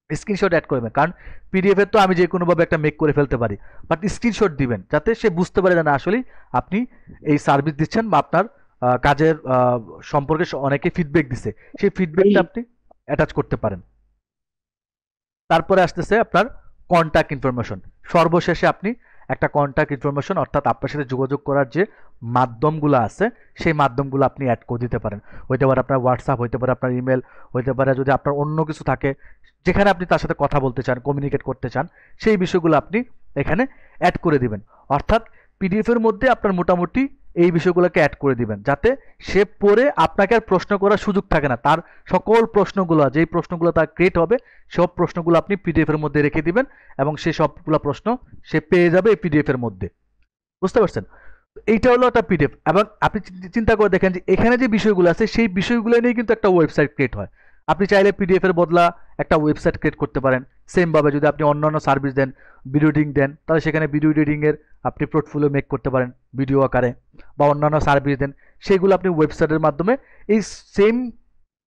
Speaker 1: স্ক্রিনশট অ্যাড করবেন, কারণ পিডিএফ এর তো আমি যে কোনোভাবে একটা মেক করে ফেলতে পারি, বাট স্ক্রিনশট দিবেন যাতে সে বুঝতে পারে যে না আসলে আপনি এই সার্ভিস দিচ্ছেন বা আপনার কাজের সম্পর্কে অনেকে ফিডব্যাক দিছে, সেই ফিডব্যাকটা আপনি অ্যাটাচ করতে পারেন। তারপরে আসতেছে আপনার কন্ট্যাক্ট ইনফরমেশন। সর্বশেষে আপনি একটা কন্ট্যাক্ট ইনফরমেশন অর্থাৎ আপনার সাথে যোগাযোগ করার যে মাধ্যমগুলো আছে সেই মাধ্যমগুলো আপনি অ্যাড করে দিতে পারেন। হইতে পারে আপনার হোয়াটসঅ্যাপ, হইতে পারে আপনার ইমেল, হইতে পারে যদি আপনার অন্য কিছু থাকে যেখানে আপনি তার সাথে কথা বলতে চান, কমিউনিকেট করতে চান, সেই বিষয়গুলো আপনি এখানে অ্যাড করে দিবেন। অর্থাৎ পিডিএফ এর মধ্যে আপনার মোটামুটি এই বিষয়গুলোকে অ্যাড করে দিবেন যাতে সে পড়ে আপনাকে আর প্রশ্ন করার সুযোগ থাকে না। তার সকল প্রশ্নগুলো যেই প্রশ্নগুলো তার ক্রিয়েট হবে সব প্রশ্নগুলো আপনি পিডিএফ এর মধ্যে রেখে দিবেন এবং সেই সবগুলো প্রশ্ন সে পেয়ে যাবে এই পিডিএফ এর মধ্যে। বুঝতে পারছেন? এইটা হলো একটা পিডিএফ। এবং আপনি চিন্তা করে দেখেন যে এখানে যে বিষয়গুলো আছে সেই বিষয়গুলো নিয়ে কিন্তু একটা ওয়েবসাইট ক্রিয়েট হয়। আপনি চাইলে পিডিএফ এর বদলা একটা ওয়েবসাইট ক্রিয়েট করতে পারেন, সেম ভাবে যদি আপনি অন্যান্য সার্ভিস দেন, ভিডিও এডিটিং দেন, তাহলে সেখানে ভিডিও এডিটিং এর আপনি পোর্টফোলিও মেক করতে পারেন ভিডিও আকারে, বা অন্যান্য সার্ভিস দেন সেগুলো আপনি ওয়েবসাইটের মাধ্যমে এই সেম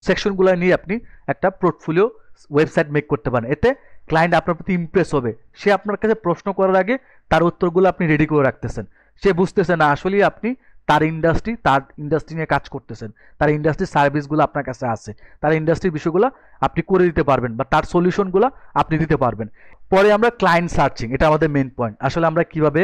Speaker 1: সেকশনগুলো নিয়ে আপনি একটা পোর্টফোলিও ওয়েবসাইট মেক করতে পারেন। এতে ক্লায়েন্ট আপনার প্রতি ইমপ্রেস হবে, সে আপনার কাছে প্রশ্ন করার আগে তার উত্তরগুলো আপনি রেডি করে রাখতেছেন, সে বুঝতেছে না আসলেই আপনি তার ইন্ডাস্ট্রি নিয়ে কাজ করতেছেন, তার ইন্ডাস্ট্রির সার্ভিসগুলো আপনার কাছে আছে, তার ইন্ডাস্ট্রির বিষয়গুলো আপনি করে দিতে পারবেন বা তার সলিউশনগুলো আপনি দিতে পারবেন। পরে আমরা ক্লায়েন্ট সার্চিং, এটা আমাদের মেন পয়েন্ট। আসলে আমরা কিভাবে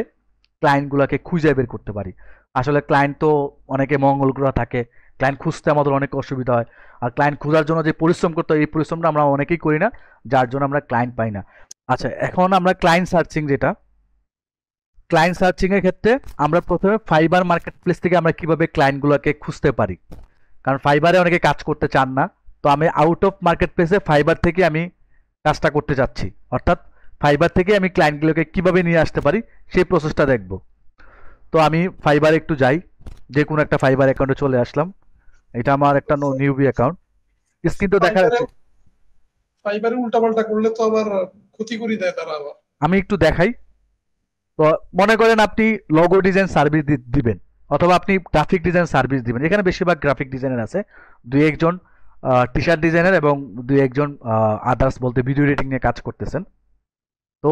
Speaker 1: ক্লায়েন্টগুলোকে খুঁজে বের করতে পারি। আসলে ক্লায়েন্ট তো অনেকে মঙ্গল গ্রহ থাকে, ক্লায়েন্ট খুঁজতে আমাদের অনেক অসুবিধা হয়, আর ক্লায়েন্ট খোঁজার জন্য যে পরিশ্রম করতে হয় এই পরিশ্রমটা আমরা অনেকেই করি না, যার জন্য আমরা ক্লায়েন্ট পাই না। আচ্ছা, এখন আমরা ক্লায়েন্ট সার্চিং, যেটা ক্লায়েন্ট সার্চিং এর ক্ষেত্রে আমরা প্রথমে ফাইবার মার্কেট প্লেস থেকে আমরা কিভাবে ক্লায়েন্টগুলোকে খুঁজতে পারি, কারণ ফাইবারে অনেকে কাজ করতে চান না। তো আমি আউট অফ মার্কেট প্লেসে ফাইবার থেকে আমি কাজটা করতে চাচ্ছি, অর্থাৎ ফাইবার থেকে আমি ক্লায়েন্টগুলোকে কিভাবে নিয়ে আসতে পারি সেই প্রসেসটা দেখব। তো আমি ফাইবারে একটু যাই, যে কোনো একটা ফাইবার অ্যাকাউন্টে চলে আসলাম। এটা আমার একটা নিউবি অ্যাকাউন্ট, স্ক্রিন তো দেখা
Speaker 3: ফাইবারে
Speaker 1: যাচ্ছে।
Speaker 3: ফাইবারে উল্টাপাল্টা করলে তো আবার ক্ষতি করে দেয় তারা আবার।
Speaker 1: আমি একটু দেখাই। তো মনে করেন আপনি লোগো ডিজাইন সার্ভিস দিবেন, অথবা আপনি গ্রাফিক ডিজাইন সার্ভিস দিবেন। এখানে বেশিরভাগ গ্রাফিক ডিজাইনার আছে, দুই একজন টি শার্ট ডিজাইনার এবং দুই একজন আদার্স বলতে ভিডিও এডিটিং নিয়ে কাজ করতেছেন। তো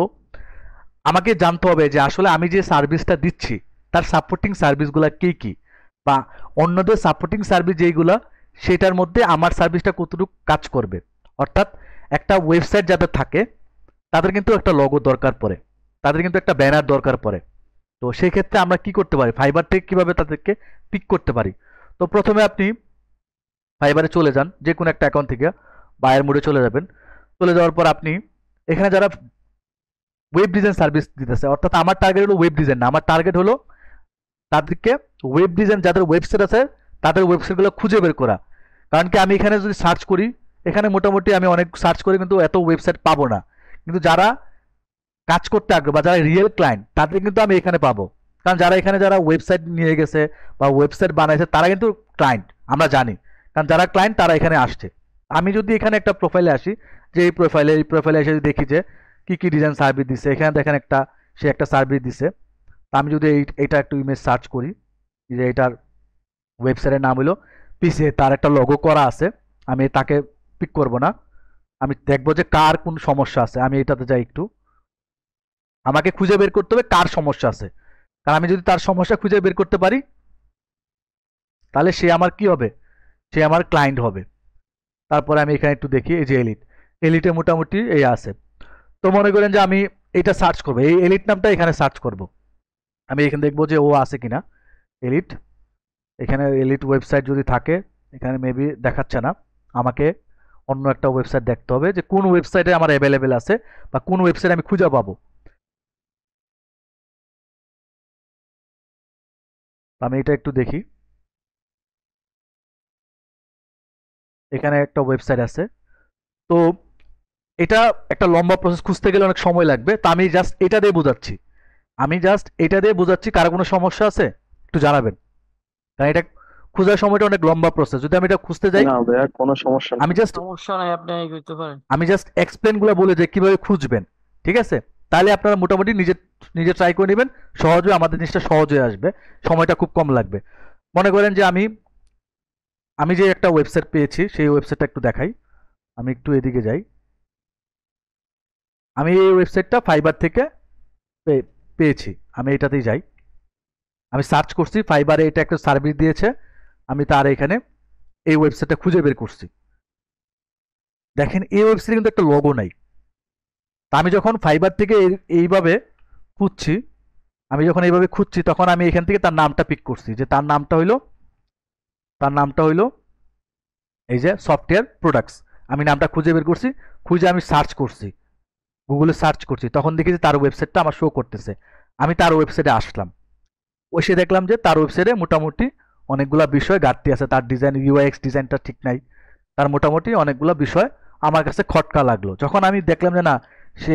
Speaker 1: আমাকে জানতে হবে যে আসলে আমি যে সার্ভিসটা দিচ্ছি তার সাপোর্টিং সার্ভিসগুলো কী কী, বা অন্যদের সাপোর্টিং সার্ভিস যেইগুলো সেটার মধ্যে আমার সার্ভিসটা কতটুকু কাজ করবে। অর্থাৎ একটা ওয়েবসাইট যাদের থাকে তাদের কিন্তু একটা লোগো দরকার পড়ে, তাদের কিন্তু একটা ব্যানার দরকার পড়ে। তো সেই ক্ষেত্রে আমরা কি করতে পারি, ফাইবার থেকে কিভাবে তাদেরকে পিক করতে পারি। তো প্রথমে আপনি ফাইবারে চলে যান, যে কোনো একটা অ্যাকাউন্ট থেকে বায়ার মোডে চলে যাবেন। চলে যাওয়ার পর আপনি এখানে যারা ওয়েব ডিজাইন সার্ভিস দিতেছে, অর্থাৎ আমার টার্গেট হলো ওয়েব ডিজাইন না, আমার টার্গেট হলো তাদেরকে ওয়েব ডিজাইন যাদের ওয়েবসাইট আছে তাদের ওয়েবসাইটগুলো খুঁজে বের করা। কারণ কি আমি এখানে যদি সার্চ করি, এখানে মোটামুটি আমি অনেক সার্চ করি কিন্তু এত ওয়েবসাইট পাবো না, কিন্তু যারা কাজ করতে আগ্রহ বা যারা রিয়েল ক্লায়েন্ট তাদের কিন্তু আমি এখানে পাবো। কারণ যারা ওয়েবসাইট নিয়ে গেছে বা ওয়েবসাইট বানাইছে তারা কিন্তু ক্লায়েন্ট, আমরা জানি, কারণ যারা ক্লায়েন্ট তারা এখানে আসছে। আমি যদি এখানে একটা প্রোফাইলে আসি, যে এই প্রোফাইলে এসে যদি দেখি যে কি কি ডিজাইন সার্ভিস দিচ্ছে, এখানে দেখেন সে একটা সার্ভিস দিছে। তা আমি যদি এইটা একটু ইমেজ সার্চ করি, যে এটার ওয়েবসাইটের নাম হলো পিসে, তার একটা লোগো করা আছে, আমি তাকে পিক করব না, আমি দেখবো যে কার কোন সমস্যা আছে। আমি এটাতে যাই একটু, আমাকে খুঁজে বের করতে হবে কার সমস্যা আছে, কারণ আমি যদি তার সমস্যা খুঁজে বের করতে পারি তাহলে সে আমার কি হবে, সে আমার ক্লায়েন্ট হবে। তারপরে আমি এখানে একটু দেখি, এই যে এলিটে মোটামুটি এই আছে। তো মনে করেন যে আমি এটা সার্চ করবো, এই এলিট নামটা এখানে সার্চ করব। আমি এখানে দেখবো যে ও আছে কিনা এলিট। এখানে এলিট ওয়েবসাইট যদি থাকে, এখানে মেবি দেখাচ্ছে না, আমাকে অন্য একটা ওয়েবসাইট দেখতে হবে যে কোন ওয়েবসাইটে আমার অ্যাভেলেবেল আছে বা কোন ওয়েবসাইট আমি খুঁজে পাবো। আমি এটা একটু দেখি, এখানে একটা ওয়েবসাইট আছে। তো এটা একটা লম্বা প্রসেস, খুঁজতে গেলে অনেক সময় লাগবে। তো আমি জাস্ট এটা দিয়ে বোঝাচ্ছি কারো কোনো সমস্যা আছে একটু জানাবেন, কারণ এটা খোঁজার সময়টা অনেক লম্বা প্রসেস। যদি আমি এটা খুঁজতে যাই,
Speaker 2: না ভাইয়া, কোনো সমস্যা নেই।
Speaker 1: আমি জাস্ট
Speaker 4: সমস্যা নাই, আপনি করতে পারেন।
Speaker 1: এক্সপ্লেন গুলো বলে যে কিভাবে খুঁজবেন, ঠিক আছে? তাহলে আপনারা মোটামুটি নিজে নিজে ট্রাই করে নেবেন, সহজে আমাদের জিনিসটা সহজ হয়ে আসবে, সময়টা খুব কম লাগবে। মনে করেন যে আমি যে একটা ওয়েবসাইট পেয়েছি সেই ওয়েবসাইটটা একটু দেখাই। আমি একটু এদিকে যাই, আমি এই ওয়েবসাইটটা ফাইবার থেকে পেয়েছি, আমি এটাতেই যাই। আমি সার্চ করছি, ফাইবারে এটা একটা সার্ভিস দিয়েছে, আমি তার এখানে এই ওয়েবসাইটটা খুঁজে বের করছি। দেখেন এই ওয়েবসাইটে কিন্তু একটা লোগো নাই। তা আমি যখন ফাইবার থেকে এইভাবে খুঁজছি, তখন আমি এখান থেকে তার নামটা পিক করছি, যে তার নামটা হইলো এই যে সফটওয়্যার প্রোডাক্টস। আমি নামটা খুঁজে বের করছি, খুঁজে আমি সার্চ করছি, গুগলে সার্চ করছি, তখন দেখি যে তার ওয়েবসাইটটা আমার শো করতেছে। আমি তার ওয়েবসাইটে আসলাম, এসে দেখলাম যে তার ওয়েবসাইটে মোটামুটি অনেকগুলা বিষয় ঘাটতি আছে, তার ডিজাইন ইউআইএক্স ডিজাইনটা ঠিক নাই, তার মোটামুটি অনেকগুলো বিষয় আমার কাছে খটকা লাগলো। যখন আমি দেখলাম যে না, সে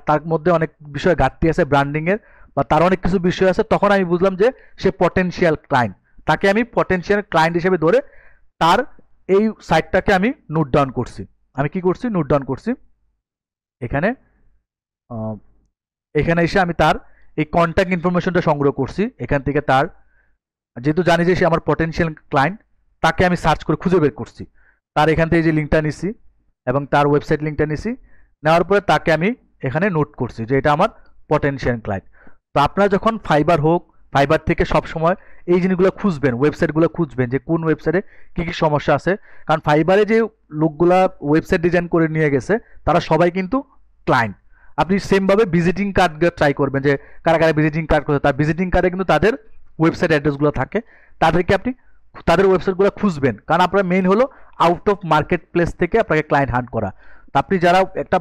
Speaker 1: তার মধ্যে অনেক বিষয় ঘাটতি আছে ব্র্যান্ডিংয়ের, বা তার অনেক কিছু বিষয় আছে, তখন আমি বুঝলাম যে সে পটেনশিয়াল ক্লায়েন্ট। তাকে আমি পটেনশিয়াল ক্লায়েন্ট হিসেবে ধরে তার এই সাইটটাকে আমি নোট ডাউন করছি। আমি কি করছি, নোট ডাউন করছি। এখানে আহ, এখানে এসে আমি তার এই কন্ট্যাক্ট ইনফরমেশনটা সংগ্রহ করছি। এখান থেকে তার, যেহেতু জানি যে সে আমার পটেনশিয়াল ক্লায়েন্ট, তাকে আমি সার্চ করে খুঁজে বের করছি। তার এখান থেকে যে লিঙ্কটা নিছি এবং তার ওয়েবসাইট লিঙ্কটা নিছি, নেওয়ার পরে তাকে আমি এখানে নোট করছি যে এটা আমার পটেনশিয়াল ক্লায়েন্ট। তো আপনারা যখন ফাইবার হোক, ফাইবার থেকে সবসময় এই জিনিসগুলো খুঁজবেন, ওয়েবসাইটগুলো খুঁজবেন যে কোন ওয়েবসাইটে কী কী সমস্যা আছে। কারণ ফাইবারে যে লোকগুলা ওয়েবসাইট ডিজাইন করে নিয়ে গেছে তারা সবাই কিন্তু ক্লায়েন্ট। আপনি সেমভাবে ভিজিটিং কার্ড ট্রাই করবেন যে কারা কারা ভিজিটিং কার্ড করছে, তার ভিজিটিং কার্ডে কিন্তু তাদের ওয়েবসাইট অ্যাড্রেসগুলো থাকে। তাদেরকে আপনি তাদের ওয়েবসাইটগুলো খুঁজবেন, কারণ আপনার মেইন হলো আউট অফ মার্কেট প্লেস থেকে আপনাকে ক্লায়েন্ট হান্ট করা। তো আপনি যারা একটা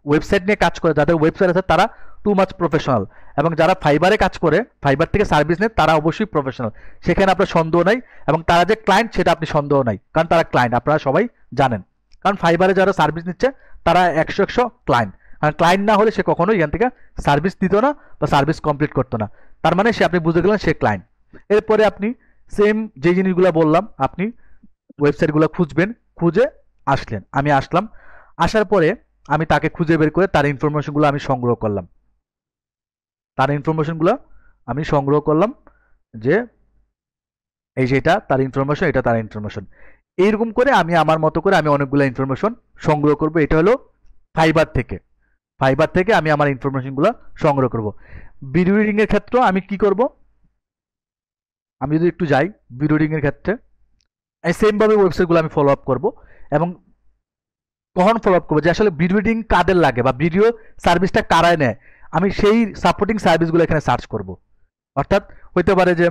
Speaker 1: ওয়েবসাইট নিয়ে কাজ করে, যাদের ওয়েবসাইট আছে, তারা টু মাচ প্রফেশনাল, এবং যারা ফাইবারে কাজ করে, ফাইবার থেকে সার্ভিস নেয়, তারা অবশ্যই প্রফেশনাল। সেখানে আপনার সন্দেহ নাই, এবং তারা যে ক্লায়েন্ট সেটা আপনি সন্দেহ নাই, কারণ তারা ক্লায়েন্ট, আপনারা সবাই জানেন। কারণ ফাইবারে যারা সার্ভিস নিচ্ছে তারা 100 ক্লায়েন্ট। কারণ ক্লায়েন্ট না হলে সে কখনোই এখান থেকে সার্ভিস দিত না বা সার্ভিস কমপ্লিট করতো না। তার মানে সে, আপনি বুঝে গেলেন সে ক্লায়েন্ট। এরপরে আপনি সেম যে জিনিসগুলো বললাম, আপনি ওয়েবসাইটগুলো খুঁজবেন, খুঁজে আসলেন। আমি আসলাম, আসার পরে আমি তাকে খুঁজে বের করে তার ইনফরমেশনগুলো আমি সংগ্রহ করলাম। তার ইনফরমেশনগুলো আমি সংগ্রহ করলাম যে এই যে এটা তার ইনফরমেশন, এটা তার ইনফরমেশন। এইরকম করে আমি আমার মতো করে আমি অনেকগুলো ইনফরমেশন সংগ্রহ করব। এটা হলো ফাইবার থেকে। ফাইবার থেকে আমি আমার ইনফরমেশনগুলো সংগ্রহ করব। ভিডিও রিডিং এর ক্ষেত্রে আমি কি করব, আমি যদি একটু যাই ভিডিও রিডিং এর ক্ষেত্রে, সেমভাবে ওয়েবসাইটগুলো আমি ফলো আপ করবো। এবং কখন ফলো আপ করবো যে আসলে ভিডিও রিডিং কাদের লাগে বা ভিডিও সার্ভিসটা কারায় নেয়, আমি সেই সাপোর্টিং সার্ভিসগুলো এখানে সার্চ করব। অর্থাৎ হইতে পারে যে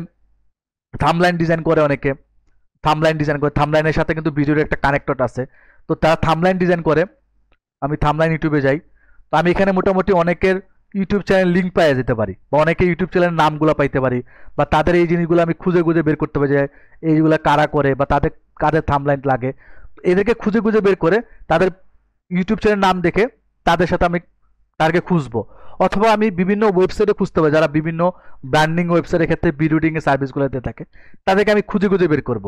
Speaker 1: থামলাইন ডিজাইন করে অনেকে, থামলাইন ডিজাইন করে, থামলাইনের সাথে কিন্তু ভিডিওর একটা কানেক্টর আছে, তো তারা থামলাইন ডিজাইন করে। আমি থামলাইন ইউটিউবে যাই, তো আমি এখানে মোটামুটি অনেকের ইউটিউব চ্যানেল লিঙ্ক পাইয়ে যেতে পারি, বা অনেকে ইউটিউব চ্যানেলের নামগুলো পাইতে পারি, বা তাদের এই জিনিসগুলো আমি খুঁজে খুঁজে বের করতে পারি যে এইগুলো কারা করে বা তাদের কাদের থামলাইন লাগে। এদেরকে খুঁজে খুঁজে বের করে তাদের ইউটিউব চ্যানেল নাম দেখে তাদের সাথে আমি টার্গেট খুঁজবো। অথবা আমি বিভিন্ন ওয়েবসাইটে খুঁজতে পারি, যারা বিভিন্ন ব্র্যান্ডিং ওয়েবসাইটের ক্ষেত্রে ভিডিওডিং এর সার্ভিসগুলো দিয়ে থাকে, তাদেরকে আমি খুঁজে খুঁজে বের করব।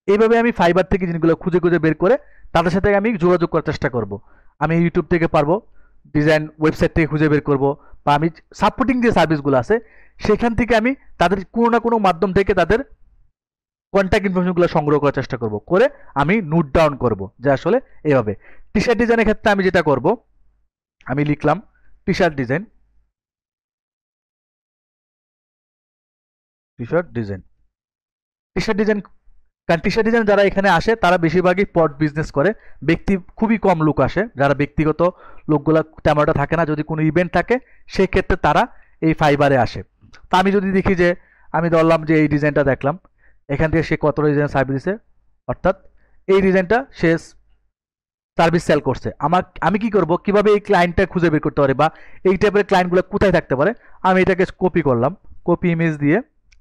Speaker 1: এইভাবে আমি ফাইবার থেকে জিনিসগুলো খুঁজে খুঁজে বের করে তাদের সাথে আমি যোগাযোগ করার চেষ্টা করব। আমি ইউটিউব থেকে পারবো, ডিজাইন ওয়েবসাইট থেকে খুঁজে বের করব, বা আমি সাপোর্টিং যে সার্ভিসগুলো আছে সেখান থেকে আমি তাদের কোনো না কোনো মাধ্যম থেকে তাদের কন্ট্যাক্ট ইনফরমেশনগুলো সংগ্রহ করার চেষ্টা করব, করে আমি নোট ডাউন করব যে আসলে এভাবে। টি শার্ট ডিজাইনের ক্ষেত্রে আমি যেটা করব, আমি লিখলাম T shirt design, T shirt design, T shirt design. কারণ টি শার্ট ডিজাইন যারা এখানে আসে তারা বেশিরভাগই পট বিজনেস করে, ব্যক্তি খুবই কম লোক আসে, যারা ব্যক্তিগত লোকগুলা তেমনটা থাকে না। যদি কোনো ইভেন্ট থাকে সেক্ষেত্রে তারা এই ফাইবারে আসে। তা আমি যদি দেখি যে, আমি ধরলাম যে এই ডিজাইনটা দেখলাম, এখান থেকে সে কত ডিজাইন সার্ভিস দিছে, অর্থাৎ এই ডিজাইনটা সে সার্ভিস সেল করছে। আমি কি করব, কিভাবে এই ক্লায়েন্টটা খুঁজে বের করতে পারে বা এই টাইপের ক্লায়েন্টগুলো কোথায় থাকতে পারে, আমি এটাকে কপি করলাম, কপি ইমেজ দিয়ে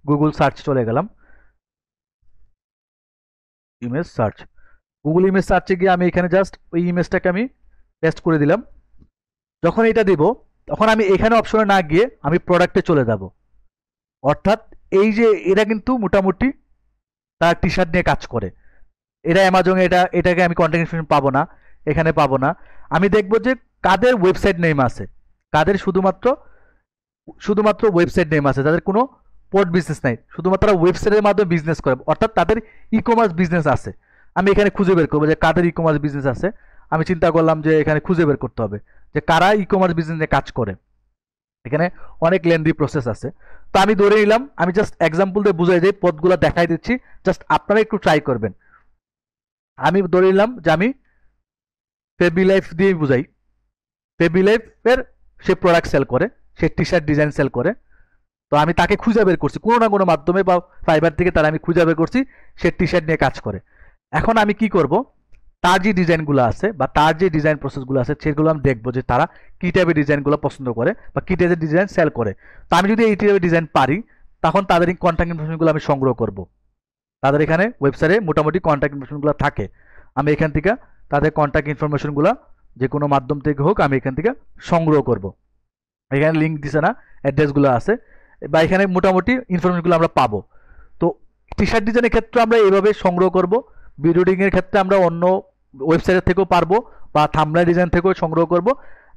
Speaker 1: গুগল সার্চ চলে গেলাম, ইমেজ সার্চ, গুগল ইমেজ সার্চে গিয়ে আমি এখানে জাস্ট ওই ইমেজটাকে আমি পেস্ট করে দিলাম। যখন এটা দিব তখন আমি এখানে অপশনে না গিয়ে আমি প্রোডাক্টে চলে যাব। অর্থাৎ এই যে এরা কিন্তু মোটামুটি তারা টি শার্ট নিয়ে কাজ করে, এরা অ্যামাজনে এটাকে আমি কন্টেন্ট ইনফরমেশন পাবো না, এখানে পাবো না। আমি দেখবো যে কাদের ওয়েবসাইট নেম আছে, কাদের শুধুমাত্র ওয়েবসাইট নেম আছে, তাদের কোনো পোর্ট বিজনেস নাই, শুধুমাত্র তারা ওয়েবসাইটের মাধ্যমে বিজনেস করে, অর্থাৎ তাদের ই কমার্স বিজনেস আছে। আমি এখানে খুঁজে বের করবো যে কাদের ই কমার্স বিজনেস আছে। আমি চিন্তা করলাম যে এখানে খুঁজে বের করতে হবে যে কারা ই কমার্স বিজনেস নিয়ে কাজ করে। এখানে অনেক লেন্দি প্রসেস আছে, তো আমি ধরে নিলাম, আমি জাস্ট এক্সাম্পল দিয়ে বুঝাই দিই, পদগুলো দেখাই দিচ্ছি, জাস্ট আপনারা একটু ট্রাই করবেন। আমি ধরে নিলাম যে আমি ফেবি লাইফ দিয়ে বুঝাই, ফেবি লাইফের সে প্রোডাক্ট সেল করে, সে টি শার্ট ডিজাইন সেল করে। তো আমি তাকে খুঁজে বের করছি কোনো না কোনো মাধ্যমে, বা ফাইবার থেকে তারা আমি খুঁজে বের করছি সে টি শার্ট নিয়ে কাজ করে। এখন আমি কি করব, তার যে ডিজাইনগুলো আছে বা তার যে ডিজাইন প্রসেসগুলো আছে সেগুলো আমি দেখবো যে তারা কী টাইপের ডিজাইনগুলো পছন্দ করে বা কী টাইপের ডিজাইন সেল করে। তো আমি যদি এই টাইপের ডিজাইন পারি, তখন তাদের এই কন্ট্যাক্ট ইনফরমেশনগুলো আমি সংগ্রহ করব। তাদের এখানে ওয়েবসাইটে মোটামুটি কন্ট্যাক্ট ইনফরমেশনগুলো থাকে, আমি এখান থেকে তাদের কন্ট্যাক্ট ইনফরমেশনগুলো যে কোনো মাধ্যম থেকে হোক আমি এখান থেকে সংগ্রহ করব। এখানে লিঙ্ক দিছে না, অ্যাড্রেসগুলো আছে, বা এখানে মোটামুটি ইনফরমেশনগুলো আমরা পাবো। তো টি শার্ট ডিজাইনের ক্ষেত্রে আমরা এইভাবে সংগ্রহ করব। ভিডিও এর ক্ষেত্রে আমরা অন্য ওয়েবসাইটের থেকেও পারবো, বা থাম্বনেল ডিজাইন থেকেও সংগ্রহ করব।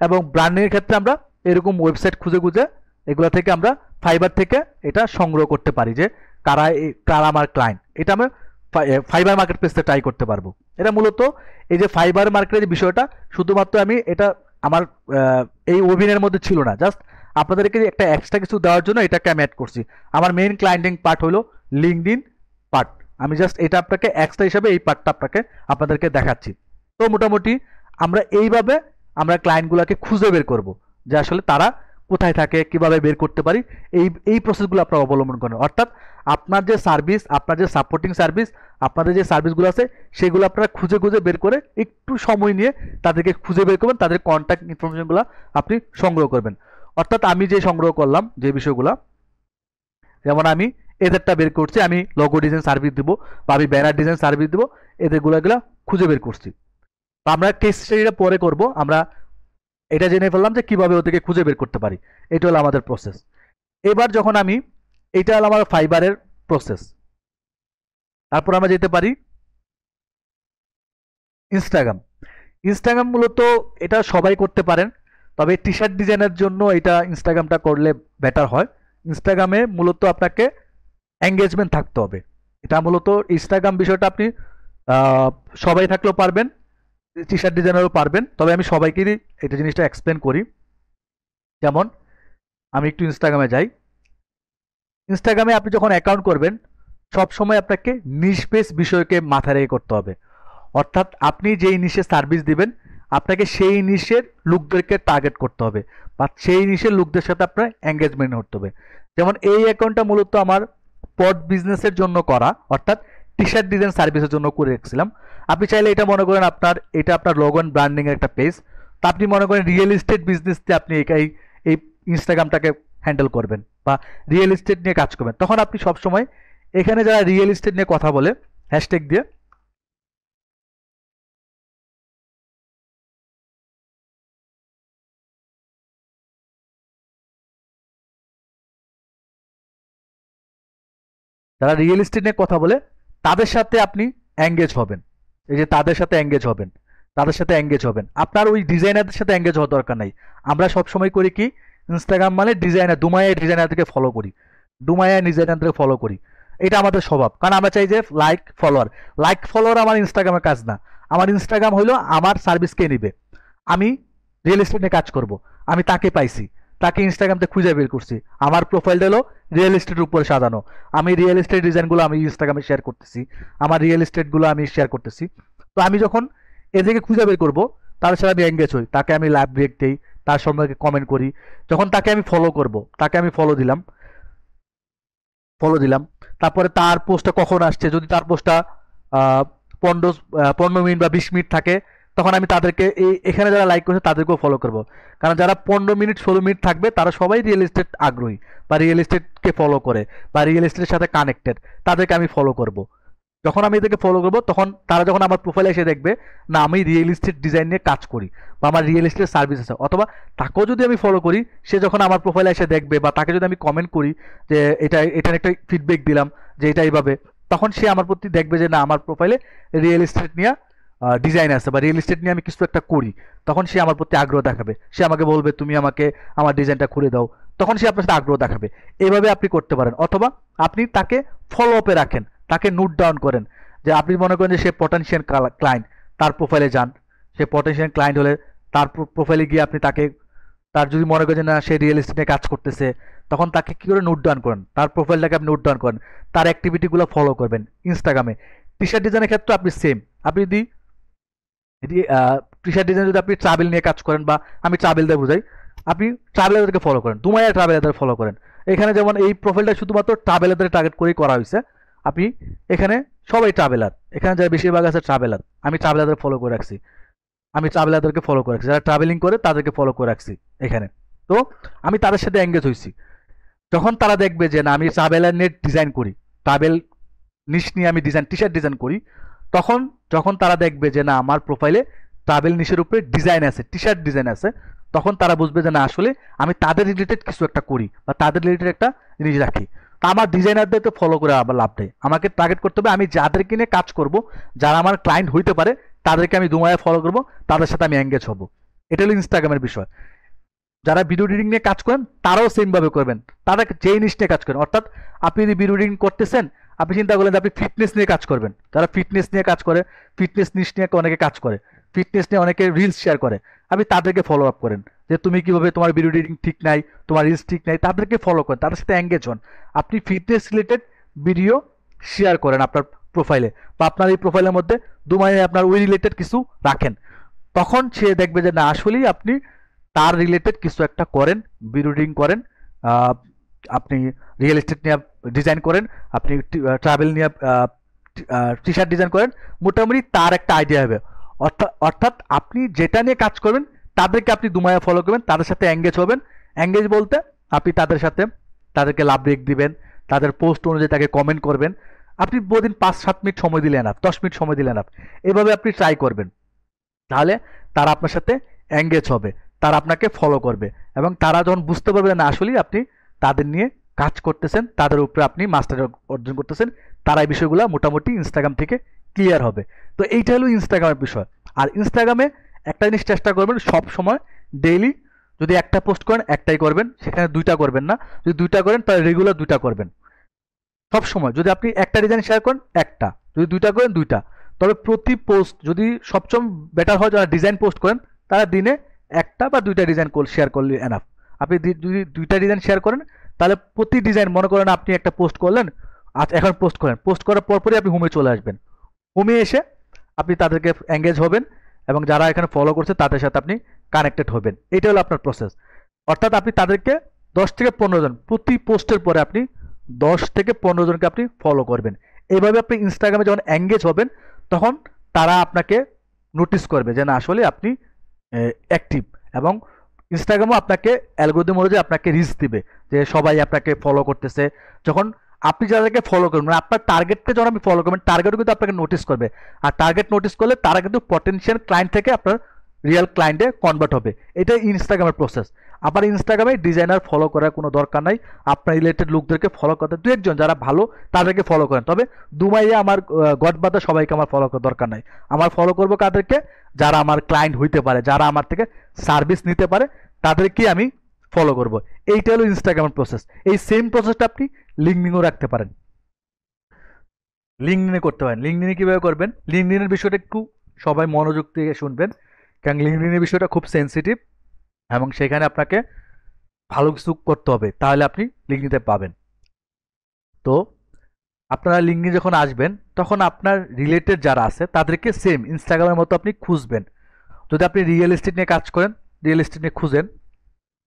Speaker 1: এবং ব্র্যান্ডিংয়ের ক্ষেত্রে আমরা এরকম ওয়েবসাইট খুঁজে খুঁজে এগুলো থেকে আমরা ফাইবার থেকে এটা সংগ্রহ করতে পারি যে কারা আমার ক্লায়েন্ট। এটা আমরা ফাইবার মার্কেট প্লেসে ট্রাই করতে পারবো। এটা মূলত এই যে ফাইবার মার্কেটের যে বিষয়টা, শুধুমাত্র আমি এটা আমার এই ওয়েবিনারের মধ্যে ছিল না, জাস্ট আপনাদেরকে একটা এক্সট্রা কিছু দেওয়ার জন্য এটাকে আমি অ্যাড করছি। আমার মেইন ক্লায়েন্টিং পার্ট হলো লিঙ্কডইন পার্ট, আমি জাস্ট এটা আপনাকে এক্সট্রা হিসাবে এই পার্টটা আপনাদেরকে দেখাচ্ছি। তো মোটামুটি আমরা এইভাবে আমরা ক্লায়েন্টগুলোকে খুঁজে বের করব যে আসলে তারা কোথায় থাকে, কিভাবে বের করতে পারি, এই প্রসেসগুলো আপনারা অবলম্বন করেন। অর্থাৎ আপনার যে সার্ভিস, আপনার যে সাপোর্টিং সার্ভিস, আপনাদের যে সার্ভিসগুলো আছে সেগুলো আপনারা খুঁজে খুঁজে বের করে একটু সময় নিয়ে তাদেরকে খুঁজে বের করবেন, তাদের কন্ট্যাক্ট ইনফরমেশনগুলো আপনি সংগ্রহ করবেন। অর্থাৎ আমি যে সংগ্রহ করলাম যে বিষয়গুলো, যেমন আমি এদেরটা বের করছি, আমি লোগো ডিজাইন সার্ভিস দিব বা আমি ব্যানার ডিজাইন সার্ভিস দিব, এগুলো খুঁজে বের করছি। তো আমরা কেস স্টাডিটা পরে করব, আমরা এটা জেনে ফেললাম যে কিভাবে ওদেরকে খুঁজে বের করতে পারি। এটা হলো আমাদের প্রসেস। এবার যখন আমি, এটা হলো আমার ফাইবারের প্রসেস। তারপর আমরা যেতে পারি ইনস্টাগ্রাম। ইনস্টাগ্রাম মূলত এটা সবাই করতে পারেন, তবে টি শার্ট ডিজাইনের জন্য এটা ইনস্টাগ্রামটা করলে বেটার হয়। ইনস্টাগ্রামে মূলত আপনাকে এঙ্গেজমেন্ট থাকতে হবে। এটা মূলত ইনস্টাগ্রাম বিষয়টা আপনি সবাই থাকলেও পারবেন, টি শার্ট ডিজাইনারও পারবেন, তবে আমি সবাইকেই এটা জিনিসটা এক্সপ্লেন করি। যেমন আমি একটু ইনস্টাগ্রামে যাই। ইনস্টাগ্রামে আপনি যখন অ্যাকাউন্ট করবেন সবসময় আপনাকে নিশ বেস বিষয়কে মাথায় রেখে করতে হবে। অর্থাৎ আপনি যেই নিশে সার্ভিস দিবেন আপনাকে সেই নিশের লোকদেরকে টার্গেট করতে হবে বা সেই নিশের লোকদের সাথে আপনার এঙ্গেজমেন্ট করতে হবে। যেমন এই অ্যাকাউন্টটা মূলত আমার পড বিজনেসের জন্য করা, অর্থাৎ টি শার্ট ডিজাইন সার্ভিসের জন্য করে রেখেছিলাম। আপনি চাইলে এটা মনে করেন এটা আপনার লোগো অ্যান্ড ব্র্যান্ডিং এর একটা পেজ, তা আপনি মনে করেন রিয়েল এস্টেট বিজনেস দিয়ে আপনি এই ইনস্টাগ্রামটাকে হ্যান্ডেল করবেন বা রিয়েল এস্টেট নিয়ে কাজ করবেন। তখন আপনি সবসময় এখানে যারা রিয়েল এস্টেট নিয়ে কথা বলে হ্যাশট্যাগ দিয়ে যারা রিয়েল এস্টেট নিয়ে কথা বলে তাদের সাথে আপনি এঙ্গেজ হবেন। এই যে তাদের সাথে এঙ্গেজ হবেন, তাদের সাথে এঙ্গেজ হবেন। আপনার ওই ডিজাইনারদের সাথে এঙ্গেজ হওয়ার দরকার নাই। আমরা সবসময় করি কি, ইনস্টাগ্রাম মানে ডিজাইনার, দুমায়া ডিজাইনারদেরকে ফলো করি, দুমায়া ডিজাইনারদেরকে ফলো করি। এটা আমাদের স্বভাব, কারণ আমরা চাই যে লাইক ফলোয়ার আমার ইনস্টাগ্রামের কাজ না। আমার ইনস্টাগ্রাম হলো আমার সার্ভিসকে নিবে। আমি রিয়েল এস্টেট নিয়ে কাজ করব, আমি তাকে পাইছি, তাকে ইনস্টাগ্রামতে খুঁজে বের করছি, আমার প্রোফাইলটা হলো রিয়েল এস্টেটের উপরে সাজানো, আমি রিয়েল এস্টেট ডিজাইনগুলো আমি ইনস্টাগ্রামে শেয়ার করতেছি, আমার রিয়েল এস্টেটগুলো আমি শেয়ার করতেছি। তো আমি যখন এদেরকে খুঁজে বের করবো তার সাথে আমি এঙ্গেজ হই, তাকে আমি লাইভ ব্রেক দিই, তার সম্পর্কে কমেন্ট করি। যখন তাকে আমি ফলো করব, তাকে আমি ফলো দিলাম, তারপরে তার পোস্টটা কখন আসছে, যদি তার পোস্টটা 15 মিনিট বা 20 মিনিট থাকে তখন আমি তাদেরকে এখানে যারা লাইক করছে তাদেরকেও ফলো করব। কারণ যারা 15 মিনিট 16 মিনিট থাকবে তারা সবাই রিয়েল এস্টেট আগ্রহী বা রিয়েল এস্টেটকে ফলো করে বা রিয়েল এস্টেটের সাথে কানেক্টেড, তাদেরকে আমি ফলো করব। যখন আমি এদেরকে ফলো করবো তখন তারা যখন আমার প্রোফাইলে এসে দেখবে না আমি রিয়েল এস্টেট ডিজাইন নিয়ে কাজ করি বা আমার রিয়েল এস্টেট সার্ভিস আছে, অথবা তাকেও যদি আমি ফলো করি, সে যখন আমার প্রোফাইলে এসে দেখবে বা তাকে যদি আমি কমেন্ট করি যে এটার একটা ফিডব্যাক দিলাম যে এটা এইভাবে, তখন সে আমার প্রতি দেখবে যে না আমার প্রোফাইলে রিয়েল এস্টেট নিয়ে ডিজাইন আছে বা রিয়েল এস্টেট নিয়ে আমি কিছু একটা করি, তখন সে আমার প্রতি আগ্রহ দেখাবে। সে আমাকে বলবে তুমি আমাকে আমার ডিজাইনটা করে দাও, তখন সে আপনার সাথে আগ্রহ দেখাবে। এইভাবে আপনি করতে পারেন। অথবা আপনি তাকে ফলো আপে রাখেন, তাকে নোট ডাউন করেন যে আপনি মনে করেন যে সে পটেনশিয়াল ক্লায়েন্ট, তার প্রোফাইলে যান। সে পটেনশিয়াল ক্লায়েন্ট হলে তার প্রোফাইলে গিয়ে আপনি তার যদি মনে করেন যে না সে রিয়েল এস্টেট নিয়ে কাজ করতেছে, তখন তাকে কী করে নোট ডাউন করেন, তার প্রোফাইলটাকে আপনি নোট ডাউন করেন, তার অ্যাক্টিভিটিগুলো ফলো করবেন। ইনস্টাগ্রামে টি শার্ট ডিজাইনের ক্ষেত্রে আপনি সেম, আপনি যদি টি শার্ট ডিজাইন যদি আপনি ট্রাভেল নিয়ে কাজ করেন বা আমি ট্রাভেলদের বুঝাই, আপনি ট্রাভেলারদেরকে ফলো করেন, দুমায়া ট্রাভেলারদের ফলো করেন। এখানে যেমন এই প্রোফাইলটা শুধুমাত্র ট্রাভেলারদের টার্গেট করেই করা হয়েছে। আপনি এখানে সবাই ট্রাভেলার, এখানে যারা বেশিরভাগ আছে ট্রাভেলার, আমি ট্রাভেলারদের ফলো করে রাখছি, যারা ট্রাভেলিং করে তাদেরকে ফলো করে রাখছি এখানে। তো আমি তাদের সাথে এঙ্গেজ হয়েছি। যখন তারা দেখবে যে না আমি ট্রাভেলার নিয়ে ডিজাইন করি, ট্রাভেল নিশ নিয়ে আমি টি শার্ট ডিজাইন করি, যখন তারা দেখবে যে না আমার প্রোফাইলে ট্রাভেল নিশের উপরে ডিজাইন আছে, টি শার্ট ডিজাইন আছে, তখন তারা বুঝবে যে না আসলে আমি তাদের রিলেটেড কিছু একটা করি বা তাদের রিলেটেড একটা জিনিস রাখি। তা আমার ডিজাইনারদেরকে ফলো করে আবার লাভ নেই, আমাকে টার্গেট করতে হবে আমি যাদেরকে নিয়ে কাজ করব, যারা আমার ক্লায়েন্ট হইতে পারে তাদেরকে আমি দুমায়া ফলো করব, তাদের সাথে আমি এঙ্গেজ হব। এটা হলো ইনস্টাগ্রামের বিষয়। যারা ভিডিও এডিটিং নিয়ে কাজ করেন তারাও সেম ভাবে করবেন, তারা যে জিনিস নিয়ে কাজ করেন। অর্থাৎ আপনি যদি ভিডিও এডিটিং করতেছেন, আপনি চিন্তা করলেন যে আপনি ফিটনেস নিয়ে কাজ করবেন, যারা ফিটনেস নিয়ে কাজ করে, ফিটনেস নিশ নিয়ে অনেকে কাজ করে, ফিটনেস নিয়ে অনেকে রিলস শেয়ার করে, আপনি তাদেরকে ফলো আপ করেন যে তুমি কিভাবে তোমার ভিডিও এডিটিং ঠিক নাই, তোমার রিলস ঠিক নাই, তাদেরকে ফলো করেন, তাদের সাথে এঙ্গেজ হন। আপনি ফিটনেস রিলেটেড ভিডিও শেয়ার করেন আপনার প্রোফাইলে, বা আপনার এই প্রোফাইলের মধ্যে দুমায় আপনার ওই রিলেটেড কিছু রাখেন, তখন সে দেখবে যে না আসলেই আপনি তার রিলেটেড কিছু একটা করেন, ভিডিও এডিটিং করেন, আহ, আপনি রিয়েল এস্টেট নিয়ে ডিজাইন করেন, আপনি ট্রাভেল নিয়ে টি শার্ট ডিজাইন করেন, মোটামুটি তার একটা আইডিয়া হবে। অর্থাৎ আপনি যেটা নিয়ে কাজ করবেন তাদেরকে আপনি দুমায়া ফলো করবেন, তাদের সাথে এঙ্গেজ হবেন। এঙ্গেজ বলতে আপনি তাদের সাথে তাদেরকে লাভ রেক দিবেন, তাদের পোস্ট অনুযায়ী তাকে কমেন্ট করবেন। আপনি প্রতিদিন ৫-৭ মিনিট সময় দিলেন না, 10 মিনিট সময় দিলেন না, এভাবে আপনি ট্রাই করবেন। তাহলে তারা আপনার সাথে এঙ্গেজ হবে, তারা আপনাকে ফলো করবে, এবং তারা যখন বুঝতে পারবে না আসলেই আপনি তাদের নিয়ে কাজ করতেছেন, তাদের উপরে আপনি মাস্টার অর্জন করতেছেন, তারা এই বিষয়গুলো মোটামুটি ইনস্টাগ্রাম থেকে ক্লিয়ার হবে। তো এইটা হলো ইনস্টাগ্রামের বিষয়। আর ইনস্টাগ্রামে একটা জিনিস চেষ্টা করবেন সব সময়, ডেইলি যদি একটা পোস্ট করেন একটাই করবেন, সেখানে দুইটা করবেন না। যদি দুইটা করেন তাহলে রেগুলার দুইটা করবেন। সব সময় যদি আপনি একটা ডিজাইন শেয়ার করেন একটা, যদি দুইটা করেন দুইটা। তবে প্রতি পোস্ট যদি সবচেয়ে বেটার হয় যারা ডিজাইন পোস্ট করেন তারা দিনে একটা বা দুইটা ডিজাইন শেয়ার করলে এনাফ। আপনি যদি দুইটা ডিজাইন শেয়ার করেন তাহলে প্রতি ডিজাইন, মনে করেন আপনি একটা পোস্ট করলেন, আজ এখন পোস্ট করেন, পোস্ট করার পরপরই আপনি হোমে চলে আসবেন, হোমে এসে আপনি তাদেরকে এঙ্গেজ হবেন, এবং যারা এখানে ফলো করছে তাদের সাথে আপনি কানেক্টেড হবেন। এটা হলো আপনার প্রসেস। অর্থাৎ আপনি তাদেরকে 10 থেকে 15 জন প্রতি পোস্টের পরে আপনি 10 থেকে 15 জনকে আপনি ফলো করবেন। এইভাবে আপনি ইনস্টাগ্রামে যখন এঙ্গেজ হবেন তখন তারা আপনাকে নোটিস করবে যে না আসলে আপনি অ্যাক্টিভ, এবং ইনস্টাগ্রামও আপনাকে অ্যালগোরিদম অনুযায়ী আপনাকে রিচ দিবে যে সবাই আপনাকে ফলো করতেছে। যখন আপনি যাদেরকে ফলো করবেন, মানে আপনার টার্গেটকে যখন আপনি ফলো করবেন, টার্গেটও কিন্তু আপনাকে নোটিস করবে, আর টার্গেট নোটিস করলে তারা কিন্তু পটেনশিয়াল ক্লায়েন্ট থেকে আপনার রিয়েল ক্লায়েন্টে কনভার্ট হবে। এটাই ইনস্টাগ্রামের প্রসেস। আবার ইনস্টাগ্রামে ডিজাইনার ফলো করার কোনো দরকার নাই, আপনার রিলেটেড লোকদেরকে ফলো করতে দু একজন যারা ভালো তাদেরকে ফলো করেন। তবে দুমাইয়া আমার গডবাদা সবাইকে আমার ফলো করার দরকার নাই। আমার ফলো করবো কাদেরকে, যারা আমার ক্লায়েন্ট হইতে পারে, যারা আমার থেকে সার্ভিস নিতে পারে, তাদেরকে আমি ফলো করব। এইটা হলো ইনস্টাগ্রামের প্রসেস। এই সেম প্রসেসটা আপনি লিঙ্কডিনেও রাখতে পারেন, লিঙ্কডিনে করতে পারেন। লিঙ্কডিনে কীভাবে করবেন, লিঙ্কডিনের বিষয়টা একটু সবাই মনোযোগ দিয়ে শুনবেন, কারণ লিঙ্কডিনের বিষয়টা খুব সেন্সিটিভ, এবং সেখানে আপনাকে ভালো কিছু করতে হবে, তাহলে আপনি লিঙ্কডিনে পাবেন। তো আপনারা লিঙ্কডিনে যখন আসবেন তখন আপনার রিলেটেড যারা আছে তাদেরকে সেম ইনস্টাগ্রামের মতো আপনি খুঁজবেন। যদি আপনি রিয়েল এস্টেট নিয়ে কাজ করেন, রিয়েল এস্টেট নিয়ে খুঁজেন,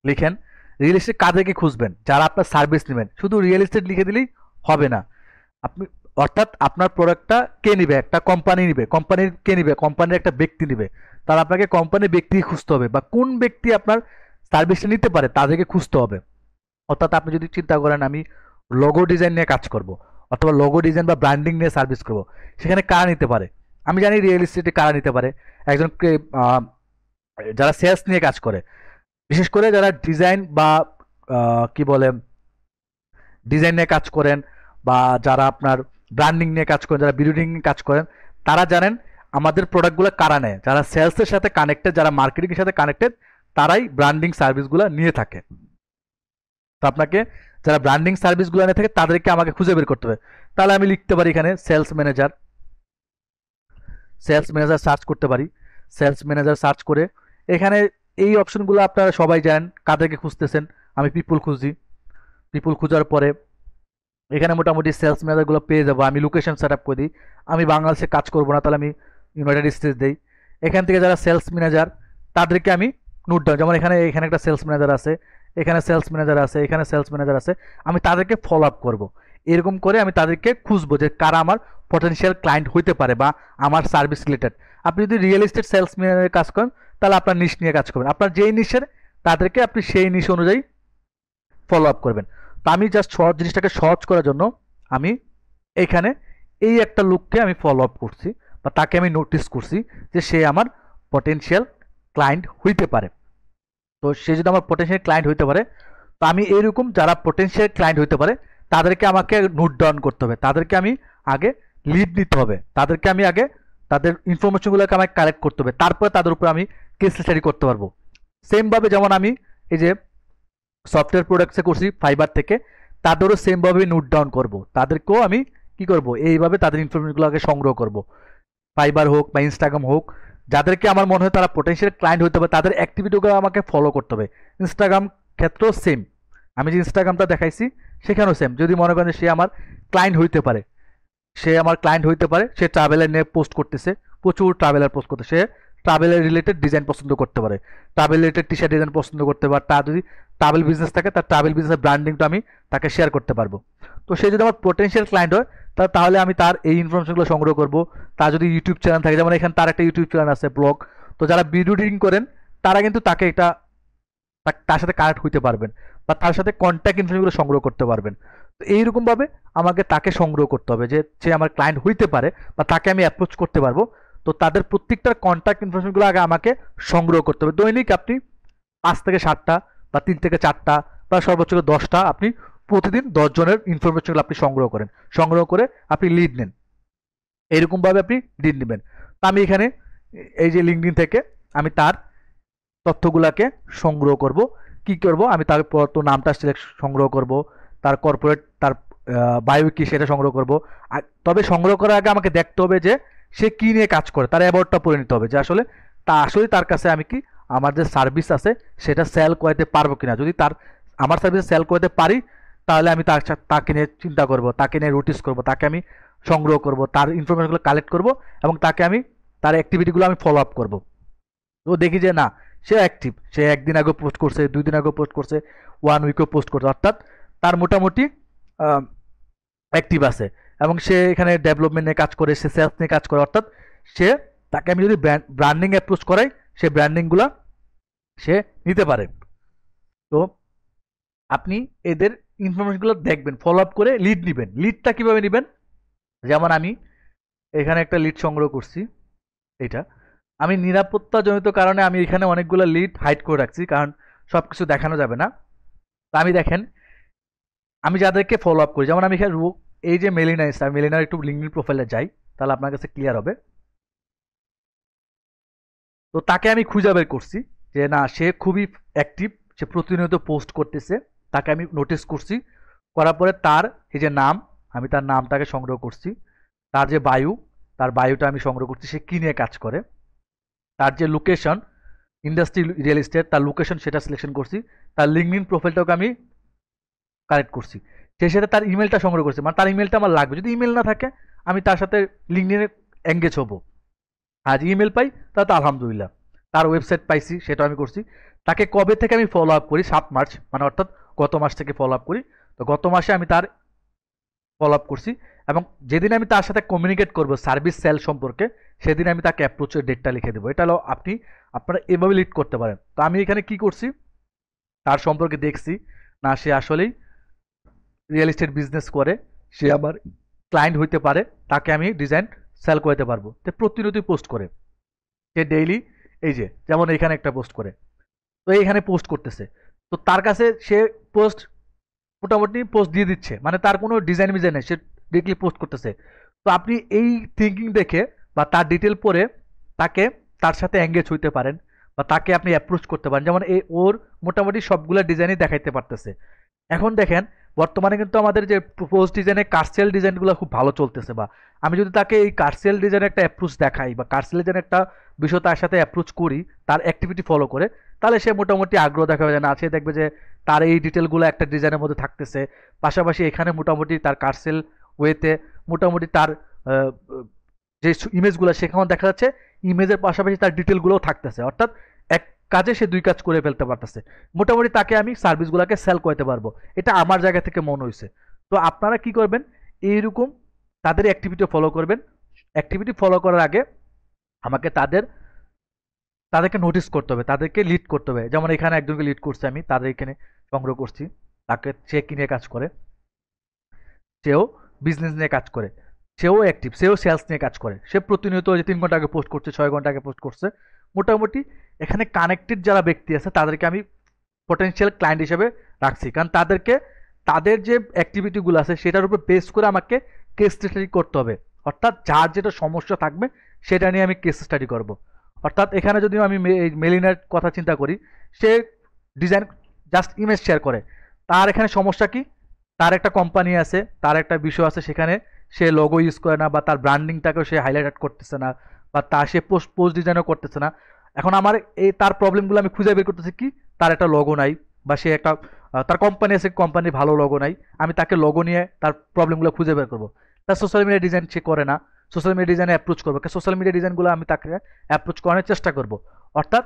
Speaker 1: লিখেন রিয়েল এস্টেট কাদেরকে খুঁজবেন, যারা আপনার সার্ভিস নেবেন। শুধু রিয়েল এস্টেট লিখে দিলেই হবে না, আপনি অর্থাৎ আপনার প্রোডাক্টটা কে নিবে, একটা কোম্পানি নিবে, কোম্পানির কে নিবে, কোম্পানির একটা ব্যক্তি নিবে, তাহলে আপনাকে কোম্পানির ব্যক্তি খুঁজতে হবে, বা কোন ব্যক্তি আপনার সার্ভিসটা নিতে পারে তাদেরকে খুঁজতে হবে। অর্থাৎ আপনি যদি চিন্তা করেন আমি লোগো ডিজাইন নিয়ে কাজ করব, অথবা লোগো ডিজাইন বা ব্র্যান্ডিং নিয়ে সার্ভিস করব, সেখানে কারা নিতে পারে? আমি জানি রিয়েল এস্টেটে কারা নিতে পারে, একজনকে যারা সেলস নিয়ে কাজ করে, বিশেষ করে যারা ডিজাইন বা কি বলে ডিজাইন নিয়ে কাজ করেন, বা যারা আপনার ব্র্যান্ডিং নিয়ে কাজ করেন, যারা বিল্ডিং নিয়ে কাজ করেন, তারা জানেন আমাদের প্রোডাক্টগুলো কারা নেয়। যারা সেলসের সাথে কানেক্টেড, যারা মার্কেটিংয়ের সাথে কানেক্টেড, তারাই ব্র্যান্ডিং সার্ভিসগুলো নিয়ে থাকে। তো আপনাকে যারা ব্র্যান্ডিং সার্ভিসগুলো নিয়ে থাকে তাদেরকে আমাকে খুঁজে বের করতে হবে। তাহলে আমি লিখতে পারি এখানে sales manager, sales manager search করতে পারি। সেলস ম্যানেজার সার্চ করে এখানে এই অপশনগুলো আপনারা সবাই জানেন কাদেরকে খুঁজতেছেন। আমি পিপুল খুঁজি, পিপুল খোঁজার পরে এখানে মোটামুটি সেলস ম্যানেজারগুলো পেয়ে যাবো। আমি লোকেশন সেট আপ করে দিই, আমি বাংলাদেশে কাজ করবো না, তাহলে আমি ইউনাইটেড স্টেটস দিই। এখান থেকে যারা সেলস ম্যানেজার তাদেরকে আমি নোট ডাউন, যেমন এখানে এখানে একটা সেলস ম্যানেজার আছে, এখানে সেলস ম্যানেজার আছে, এখানে সেলস ম্যানেজার আছে, আমি তাদেরকে ফলো আপ করবো। এরকম করে আমি তাদেরকে খুঁজবো যে কারা আমার পটেনশিয়াল ক্লায়েন্ট হইতে পারে বা আমার সার্ভিস রিলেটেড। আপনি যদি রিয়েল এস্টেট সেলস ম্যানেজারের কাজ করেন তাহলে আপনার নিশ নিয়ে কাজ করবেন, আপনার যেই নিশের তাদেরকে আপনি সেই নিশ অনুযায়ী ফলো আপ করবেন। তো আমি জাস্ট সহজ জিনিসটাকে সহজ করার জন্য আমি এখানে এই একটা লোককে আমি ফলো আপ করছি, বা তাকে আমি নোটিস করছি যে সে আমার পটেনশিয়াল ক্লায়েন্ট হইতে পারে। তো সে যদি আমার পটেনশিয়াল ক্লায়েন্ট হইতে পারে, তো আমি এইরকম যারা পটেনশিয়াল ক্লায়েন্ট হইতে পারে তাদেরকে আমাকে নোট ডাউন করতে হবে, তাদেরকে আমি আগে লিড নিতে হবে, তাদেরকে আমি আগে তাদের ইনফরমেশনগুলোকে আমাকে কালেক্ট করতে হবে, তারপরে তাদের উপরে আমি কেস স্টাডি করতে পারবো। সেমভাবে যেমন আমি এই যে সফটওয়্যার প্রোডাক্টসে করছি ফাইবার থেকে, তাদেরও সেমভাবে নোট ডাউন করব, তাদেরকেও আমি কি করব, এইভাবে তাদের ইনফরমেশনগুলোকে সংগ্রহ করব। ফাইবার হোক বা ইনস্টাগ্রাম হোক, যাদেরকে আমার মনে হয় তারা পোটেনশিয়াল ক্লায়েন্ট হতে হবে, তাদের অ্যাক্টিভিটিগুলো আমাকে ফলো করতে হবে। ইনস্টাগ্রাম ক্ষেত্রেও সেম, আমি যে ইনস্টাগ্রামটা দেখাইছি সেখানেও সেম। যদি মনে করেন সে আমার ক্লায়েন্ট হইতে পারে, সে ট্রাভেলার নিয়ে পোস্ট করতেছে, প্রচুর ট্রাভেলার পোস্ট করতে, সে ট্রাভেলের রিলেটেড ডিজাইন পছন্দ করতে পারে, travel related T shirt design পছন্দ করতে পারে। তার যদি ট্রাভেল বিজনেস থাকে, তার ট্রাভেল বিজনেসের ব্র্যান্ডিংটা আমি তাকে শেয়ার করতে পারবো। তো সে যদি আমার পোটেনশিয়াল ক্লায়েন্ট হয়, তাহলে আমি তার এই ইনফরমেশনগুলো সংগ্রহ করব। তার যদি ইউটিউব চ্যানেল থাকে, যেমন এখানে তার একটা ইউটিউব চ্যানেল আছে, ব্লগ, তো যারা ভিডিও এডিটিং করেন তারা কিন্তু তাকে এটা তার সাথে কানেক্ট হইতে পারবেন বা তার সাথে কন্ট্যাক্ট ইনফরমেশনগুলো সংগ্রহ করতে পারবেন। তো এইরকমভাবে আমাকে তাকে সংগ্রহ করতে হবে, যে সে আমার ক্লায়েন্ট হইতে পারে বা তাকে আমি অ্যাপ্রোচ করতে পারবো। তো তাদের প্রত্যেকটার কন্ট্যাক্ট ইনফরমেশনগুলো আগে আমাকে সংগ্রহ করতে হবে। দৈনিক আপনি 5 থেকে 7টা বা 3 থেকে 4টা বা সর্বোচ্চ 10টা আপনি প্রতিদিন 10 জনের ইনফরমেশনগুলো আপনি সংগ্রহ করেন, সংগ্রহ করে আপনি লিড নেন। এইরকমভাবে আপনি লিড নেবেন। তো আমি এখানে এই যে লিঙ্কডইন থেকে আমি তার তথ্যগুলোকে সংগ্রহ করব। কি করব, আমি তার তো নামটা সংগ্রহ করব, তার কর্পোরেট, তার বায়ো কি সেটা সংগ্রহ করব। তবে সংগ্রহ করার আগে আমাকে দেখতে হবে যে সে কী নিয়ে কাজ করে, তার অ্যাবাউটটা পড়ে নিতে হবে, যে আসলে তার কাছে আমি কি আমার যে সার্ভিস আছে সেটা সেল করাতে পারবো কিনা। যদি আমার সার্ভিস সেল করাতে পারি, তাহলে আমি তাকে নিয়ে চিন্তা করব, তাকে নিয়ে নোটিস করব, তাকে আমি সংগ্রহ করব, তার ইনফরমেশনগুলো কালেক্ট করব এবং তার অ্যাক্টিভিটিগুলো আমি ফলো আপ করব। তো দেখি যে না, সে অ্যাক্টিভ, সে একদিন আগে পোস্ট করছে, 2 দিন আগে পোস্ট করছে, 1 উইকেও পোস্ট করছে, অর্থাৎ তার মোটামুটি অ্যাক্টিভ আছে এবং সে এখানে ডেভেলপমেন্ট নিয়ে কাজ করে, সে সেলস নিয়ে কাজ করে, অর্থাৎ তাকে আমি যদি ব্র্যান্ডিং অ্যাপ্রোচ করাই, সে ব্র্যান্ডিংগুলো সে নিতে পারে। তো আপনি এদের ইনফরমেশনগুলো দেখবেন, ফলো আপ করে লিড নেবেন। লিডটা কীভাবে নেবেন, যেমন আমি এখানে একটা লিড সংগ্রহ করছি, এটা আমি নিরাপত্তাজনিত কারণে আমি এখানে অনেকগুলো লিড হাইড করে রাখছি, কারণ সব কিছু দেখানো যাবে না। তো আমি দেখেন, আমি যাদেরকে ফলো আপ করি, যেমন আমি এখানে এই যে মেলিনা এসে, আমি মেলিনার একটু লিঙ্কডইন প্রোফাইলে যাই, তাহলে আপনার কাছে ক্লিয়ার হবে। তো তাকে আমি খুঁজে বের করছি যে না, সে খুবই অ্যাক্টিভ, সে প্রতিনিয়ত পোস্ট করতেছে, তাকে আমি নোটিস করছি। করার পরে তার এই যে নাম, আমি তার নামটাকে সংগ্রহ করছি। তার যে তার বায়ুটা আমি সংগ্রহ করছি, সে কী নিয়ে কাজ করে। তার যে লোকেশন, ইন্ডাস্ট্রি রিয়েল এস্টেট, তার লোকেশন সেটা সিলেকশন করছি। তার লিঙ্কডইন প্রোফাইলটাকে আমি কালেক্ট করছি। সেই সাথে তার ইমেলটা সংগ্রহ করছি, মানে তার ইমেলটা আমার লাগবে। যদি ইমেল না থাকে, আমি তার সাথে লিঙ্কডইনে এঙ্গেজ হব। আজ ইমেল পাই, তাহলে তো আলহামদুলিল্লাহ। তার ওয়েবসাইট পাইছি, সেটা আমি করছি। তাকে কবে থেকে আমি ফলো আপ করি, 7 মার্চ, মানে অর্থাৎ গত মাস থেকে ফলো আপ করি। তো গত মাসে আমি তার ফলো আপ করছি এবং যেদিন আমি তার সাথে কমিউনিকেট করব সার্ভিস সেল সম্পর্কে, সেদিন আমি তাকে অ্যাপ্রোচের ডেটটা লিখে দেবো। এটা হলো আপনারা এভাবে লিড করতে পারেন। তো আমি এখানে কি করছি, তার সম্পর্কে দেখছি, না সে আসলেই রিয়েল এস্টেট বিজনেস করে, সে আমার ক্লায়েন্ট হইতে পারে, তাকে আমি ডিজাইন সেল করতে পারবো। তো প্রতিনিয়তই পোস্ট করে, সে ডেইলি এই যে যেমন এখানে একটা পোস্ট করে, তো এইখানে পোস্ট করতেছে। তো তার কাছে সে মোটামুটি পোস্ট দিয়ে দিচ্ছে, মানে তার কোনো ডিজাইন নেই, সে ডিরেক্টলি পোস্ট করতেছে। তো আপনি এই থিঙ্কিং দেখে বা তার ডিটেল পড়ে তার সাথে এঙ্গেজ হইতে পারেন বা তাকে আপনি অ্যাপ্রোচ করতে পারেন। যেমন ওর মোটামুটি সবগুলো ডিজাইনই দেখাইতে পারতেছে। এখন দেখেন, বর্তমানে কিন্তু আমাদের যে পোস্ট ডিজাইনে কার্সেল ডিজাইনগুলো খুব ভালো চলতেছে, বা আমি যদি তাকে এই কার্সেল ডিজাইনের একটা অ্যাপ্রোচ দেখাই বা কার্সেল ডিজাইনের একটা বিষয় তার সাথে অ্যাপ্রোচ করি, তার অ্যাক্টিভিটি ফলো করে, তাহলে সে মোটামুটি আগ্রহ দেখাবে যে না, সে দেখবে যে তার এই ডিটেলগুলো একটা ডিজাইনের মধ্যে থাকতেছে, পাশাপাশি এখানে মোটামুটি তার কার্সেল ওয়েতে মোটামুটি তার যে ইমেজগুলো সেখানে দেখা যাচ্ছে, ইমেজের পাশাপাশি তার ডিটেলগুলোও থাকতেছে, অর্থাৎ এক কাজে সে 2 কাজ করে ফেলতে পারতেছে। মোটামুটি তাকে আমি সার্ভিসগুলোকে সেল করতে পারবো, এটা আমার জায়গা থেকে মনে হয়েছে। তো আপনারা কি করবেন, এইরকম তাদের অ্যাক্টিভিটি ফলো করবেন। অ্যাক্টিভিটি ফলো করার আগে আমাকে তাদেরকে নোটিস করতে হবে, তাদেরকে লিড করতে হবে। যেমন এখানে একজনকে লিড করছি আমি, তাদের এখানে সংগ্রহ করছি, তাকে সে কি নিয়ে কাজ করে, সেও বিজনেস নিয়ে কাজ করে, সেও অ্যাক্টিভ, সেও সেলস নিয়ে কাজ করে, সে প্রতিনিয়ত যে 3 ঘন্টা আগে পোস্ট করছে, 6 ঘন্টা আগে পোস্ট করছে। মোটামুটি এখানে কানেক্টেড যারা ব্যক্তি আছে তাদেরকে আমি পটেনশিয়াল ক্লায়েন্ট হিসেবে রাখছি, কারণ তাদের যে অ্যাক্টিভিটিগুলো আছে সেটার উপর বেস করে আমাকে কেস স্টাডি করতে হবে। অর্থাৎ যার যেটা সমস্যা থাকবে সেটা নিয়ে আমি কেস স্টাডি করব। অর্থাৎ এখানে যদি আমি মেলিনার কথা চিন্তা করি, সে ডিজাইন জাস্ট ইমেজ শেয়ার করে, তার এখানে সমস্যা কি, তার একটা কোম্পানি আছে, তার একটা বিষয় আছে, সেখানে সে লোগো ইউজ করে না বা তার ব্র্যান্ডিংটাকেও সে হাইলাইট করতেছে না বা তার সে পোস্ট ডিজাইনও করতেছে না। এখন আমার এই তার প্রবলেমগুলো আমি খুঁজে বের করতেছি কি, তার একটা লোগো নাই বা সে একটা তার কোম্পানি আছে, কোম্পানির ভালো লোগো নাই, আমি তাকে লোগো নিয়ে তার প্রবলেমগুলো খুঁজে বের করবো। তার সোশ্যাল মিডিয়া ডিজাইন সে করে না, সোশ্যাল মিডিয়া ডিজাইনে অ্যাপ্রোচ করবো, সোশ্যাল মিডিয়া ডিজাইনগুলো আমি তাকে অ্যাপ্রোচ করানোর চেষ্টা করব। অর্থাৎ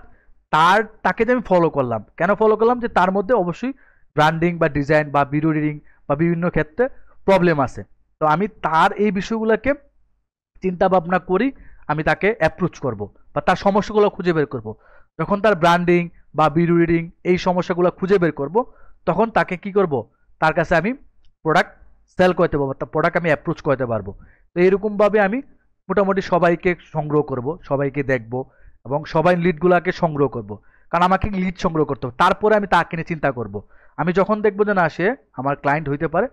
Speaker 1: তাকে যে আমি ফলো করলাম, কেন ফলো করলাম, যে তার মধ্যে অবশ্যই ব্র্যান্ডিং বা ডিজাইন বা ভিডিও এডিটিং বা বিভিন্ন ক্ষেত্রে প্রবলেম আছে। তো আমি তার এই বিষয়গুলোকে চিন্তা ভাবনা করি, আমি তাকে অ্যাপ্রোচ করব বা তার সমস্যাগুলো খুঁজে বের করব। যখন তার ব্র্যান্ডিং বা ভিডিও এডিটিং এই সমস্যাগুলো খুঁজে বের করব, তখন তাকে কি করব, তার কাছে আমি প্রোডাক্ট সেল করতে পারবো, তার প্রোডাক্ট আমি অ্যাপ্রোচ করতে পারবো। তো এরকমভাবে আমি মোটামুটি সবাইকে সংগ্রহ করব, সবাইকে দেখব এবং সবাই লিডগুলোকে সংগ্রহ করব। কারণ আমাকে লিড সংগ্রহ করতে হবে, তারপরে আমি তাকে নিয়ে চিন্তা করব। আমি যখন দেখবো যে না সে আমার ক্লায়েন্ট হইতে পারে,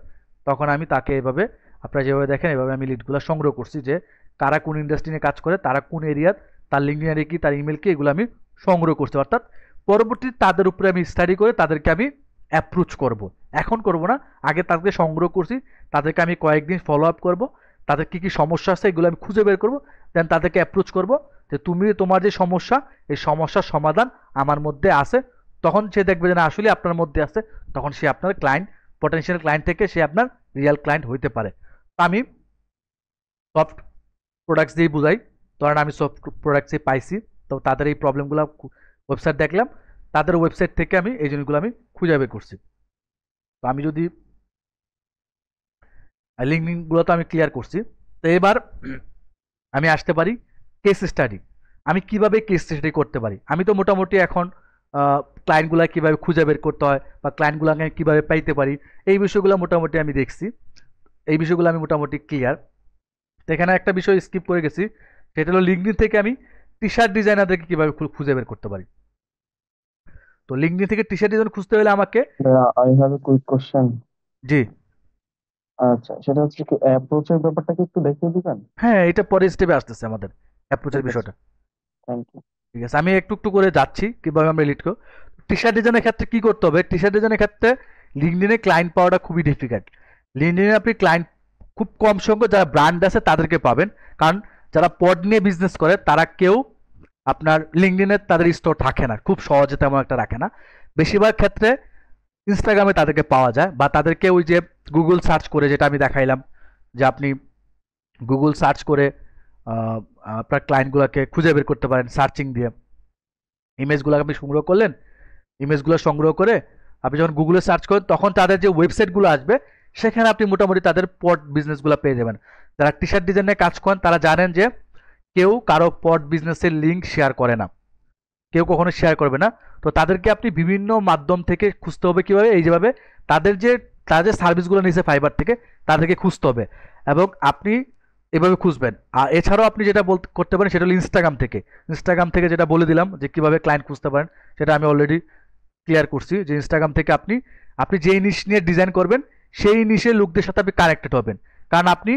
Speaker 1: তখন আমি তাকে এভাবে, আপনারা যেভাবে দেখেন এভাবে আমি লিডগুলো সংগ্রহ করছি, যে কারা কোন ইন্ডাস্ট্রি নিয়ে কাজ করে, তারা কোন এরিয়ার, তার লিঙ্কডিন কি, তার ইমেল কি, এগুলো আমি সংগ্রহ করছি। অর্থাৎ পরবর্তীতে তাদের উপরে আমি স্টাডি করে তাদেরকে আমি অ্যাপ্রোচ করব। এখন করব না, আগে তাদেরকে সংগ্রহ করছি, তাদেরকে আমি কয়েকদিন ফলো আপ করবো, তাদের কী কী সমস্যা আছে এগুলো আমি খুঁজে বের করব, দেন তাদেরকে অ্যাপ্রোচ করব যে তুমি তোমার যে সমস্যা, এই সমস্যার সমাধান আমার মধ্যে আছে। তখন সে দেখবে যে না আসলে আপনার মধ্যে আছে, তখন সে আপনার ক্লায়েন্ট, পটেনশিয়াল ক্লায়েন্ট থেকে সে আপনার রিয়েল ক্লায়েন্ট হইতে পারে। তো আমি সফট প্রোডাক্টস দিয়েই বুঝাই, ধরেন আমি সফট প্রোডাক্টসই পাইছি, তো তাদের এই প্রবলেমগুলো ওয়েবসাইট দেখলাম, তাদের ওয়েবসাইট থেকে আমি এই জিনিসগুলো আমি খুঁজে বের করছি। তো আমি যদি লিঙ্কগুলো তো আমি ক্লিয়ার করছি, তো এবার আমি আসতে পারি কেস স্টাডি। আমি কিভাবে কেস স্টাডি করতে পারি, আমি তো মোটামুটি এখন ক্লায়েন্টগুলো কীভাবে খুঁজে বের করতে হয় বা ক্লায়েন্টগুলোকে কীভাবে পাইতে পারি, এই বিষয়গুলো মোটামুটি আমি দেখছি, এই বিষয়গুলো আমি মোটামুটি ক্লিয়ার। তো এখানে একটা বিষয় স্কিপ করে গেছি, সেটা হলো লিঙ্কডিন থেকে আমি টি শার্ট ডিজাইনারদেরকে কীভাবে খুঁজে বের করতে পারি। তো লিঙ্কডিন থেকে টি শার্ট ডিজাইন খুঁজতে হলে আমাকে,
Speaker 2: I have a quick question.
Speaker 1: জি,
Speaker 2: আচ্ছা, সেটা হচ্ছে কি অ্যাপ্রোচের ব্যাপারটা কি একটু দেখিয়ে দিবেন?
Speaker 1: হ্যাঁ এটা পরের স্টেপে আসতেছে আমাদের অ্যাপ্রোচের
Speaker 2: ঠিক আছে,
Speaker 1: বিষয়টা।
Speaker 2: Thank you.
Speaker 1: ঠিক আছে, আমি একটু একটু করে যাচ্ছি কীভাবে আমরা লিড করব। টি শার্ট ডিজাইনের ক্ষেত্রে কী করতে হবে, টি শার্ট ডিজাইনের ক্ষেত্রে লিঙ্কডিনে ক্লায়েন্ট পাওয়াটা খুবই ডিফিকাল্ট। লিঙ্কডিনে আপনি ক্লায়েন্ট খুব কম সংখ্যক যারা ব্র্যান্ড আছে তাদেরকে পাবেন, কারণ যারা পড নিয়ে বিজনেস করে তারা কেউ আপনার লিঙ্কডিনে তাদের স্টোর থাকে না, খুব সহজে তেমন একটা রাখে না। বেশিরভাগ ক্ষেত্রে ইনস্টাগ্রামে তাদেরকে পাওয়া যায়, বা তাদেরকে ওই যে গুগল সার্চ করে, যেটা আমি দেখাইলাম যে আপনি গুগল সার্চ করে আপনার ক্লায়েন্টগুলোকে খুঁজে বের করতে পারেন সার্চিং দিয়ে। ইমেজগুলো আপনি সংগ্রহ করলেন, ইমেজগুলো সংগ্রহ করে আপনি যখন গুগলে সার্চ করেন, তখন তাদের যে ওয়েবসাইটগুলো আসবে সেখানে আপনি মোটামুটি তাদের পড বিজনেসগুলো পেয়ে যাবেন। যারা টি শার্ট ডিজাইনে কাজ করেন তারা জানেন যে কেউ কারো পড বিজনেসের লিঙ্ক শেয়ার করে না, কেউ কখনো শেয়ার করবে না। তো তাদেরকে আপনি বিভিন্ন মাধ্যম থেকে খুঁজতে হবে, কীভাবে, এই যেভাবে তাদের সার্ভিসগুলো নিয়েছে ফাইবার থেকে, তাদেরকে খুঁজতে হবে এবং আপনি এভাবে খুঁজবেন। আর এছাড়াও আপনি যেটা করতে পারেন সেটা হলো ইনস্টাগ্রাম থেকে যেটা বলে দিলাম যে কীভাবে ক্লায়েন্ট খুঁজতে পারেন, সেটা আমি অলরেডি ক্লিয়ার করছি, যে ইনস্টাগ্রাম থেকে আপনি যেই নিশ নিয়ে ডিজাইন করবেন সেই নিশের লোকদের সাথে আপনি কানেক্টেড হবেন, কারণ আপনি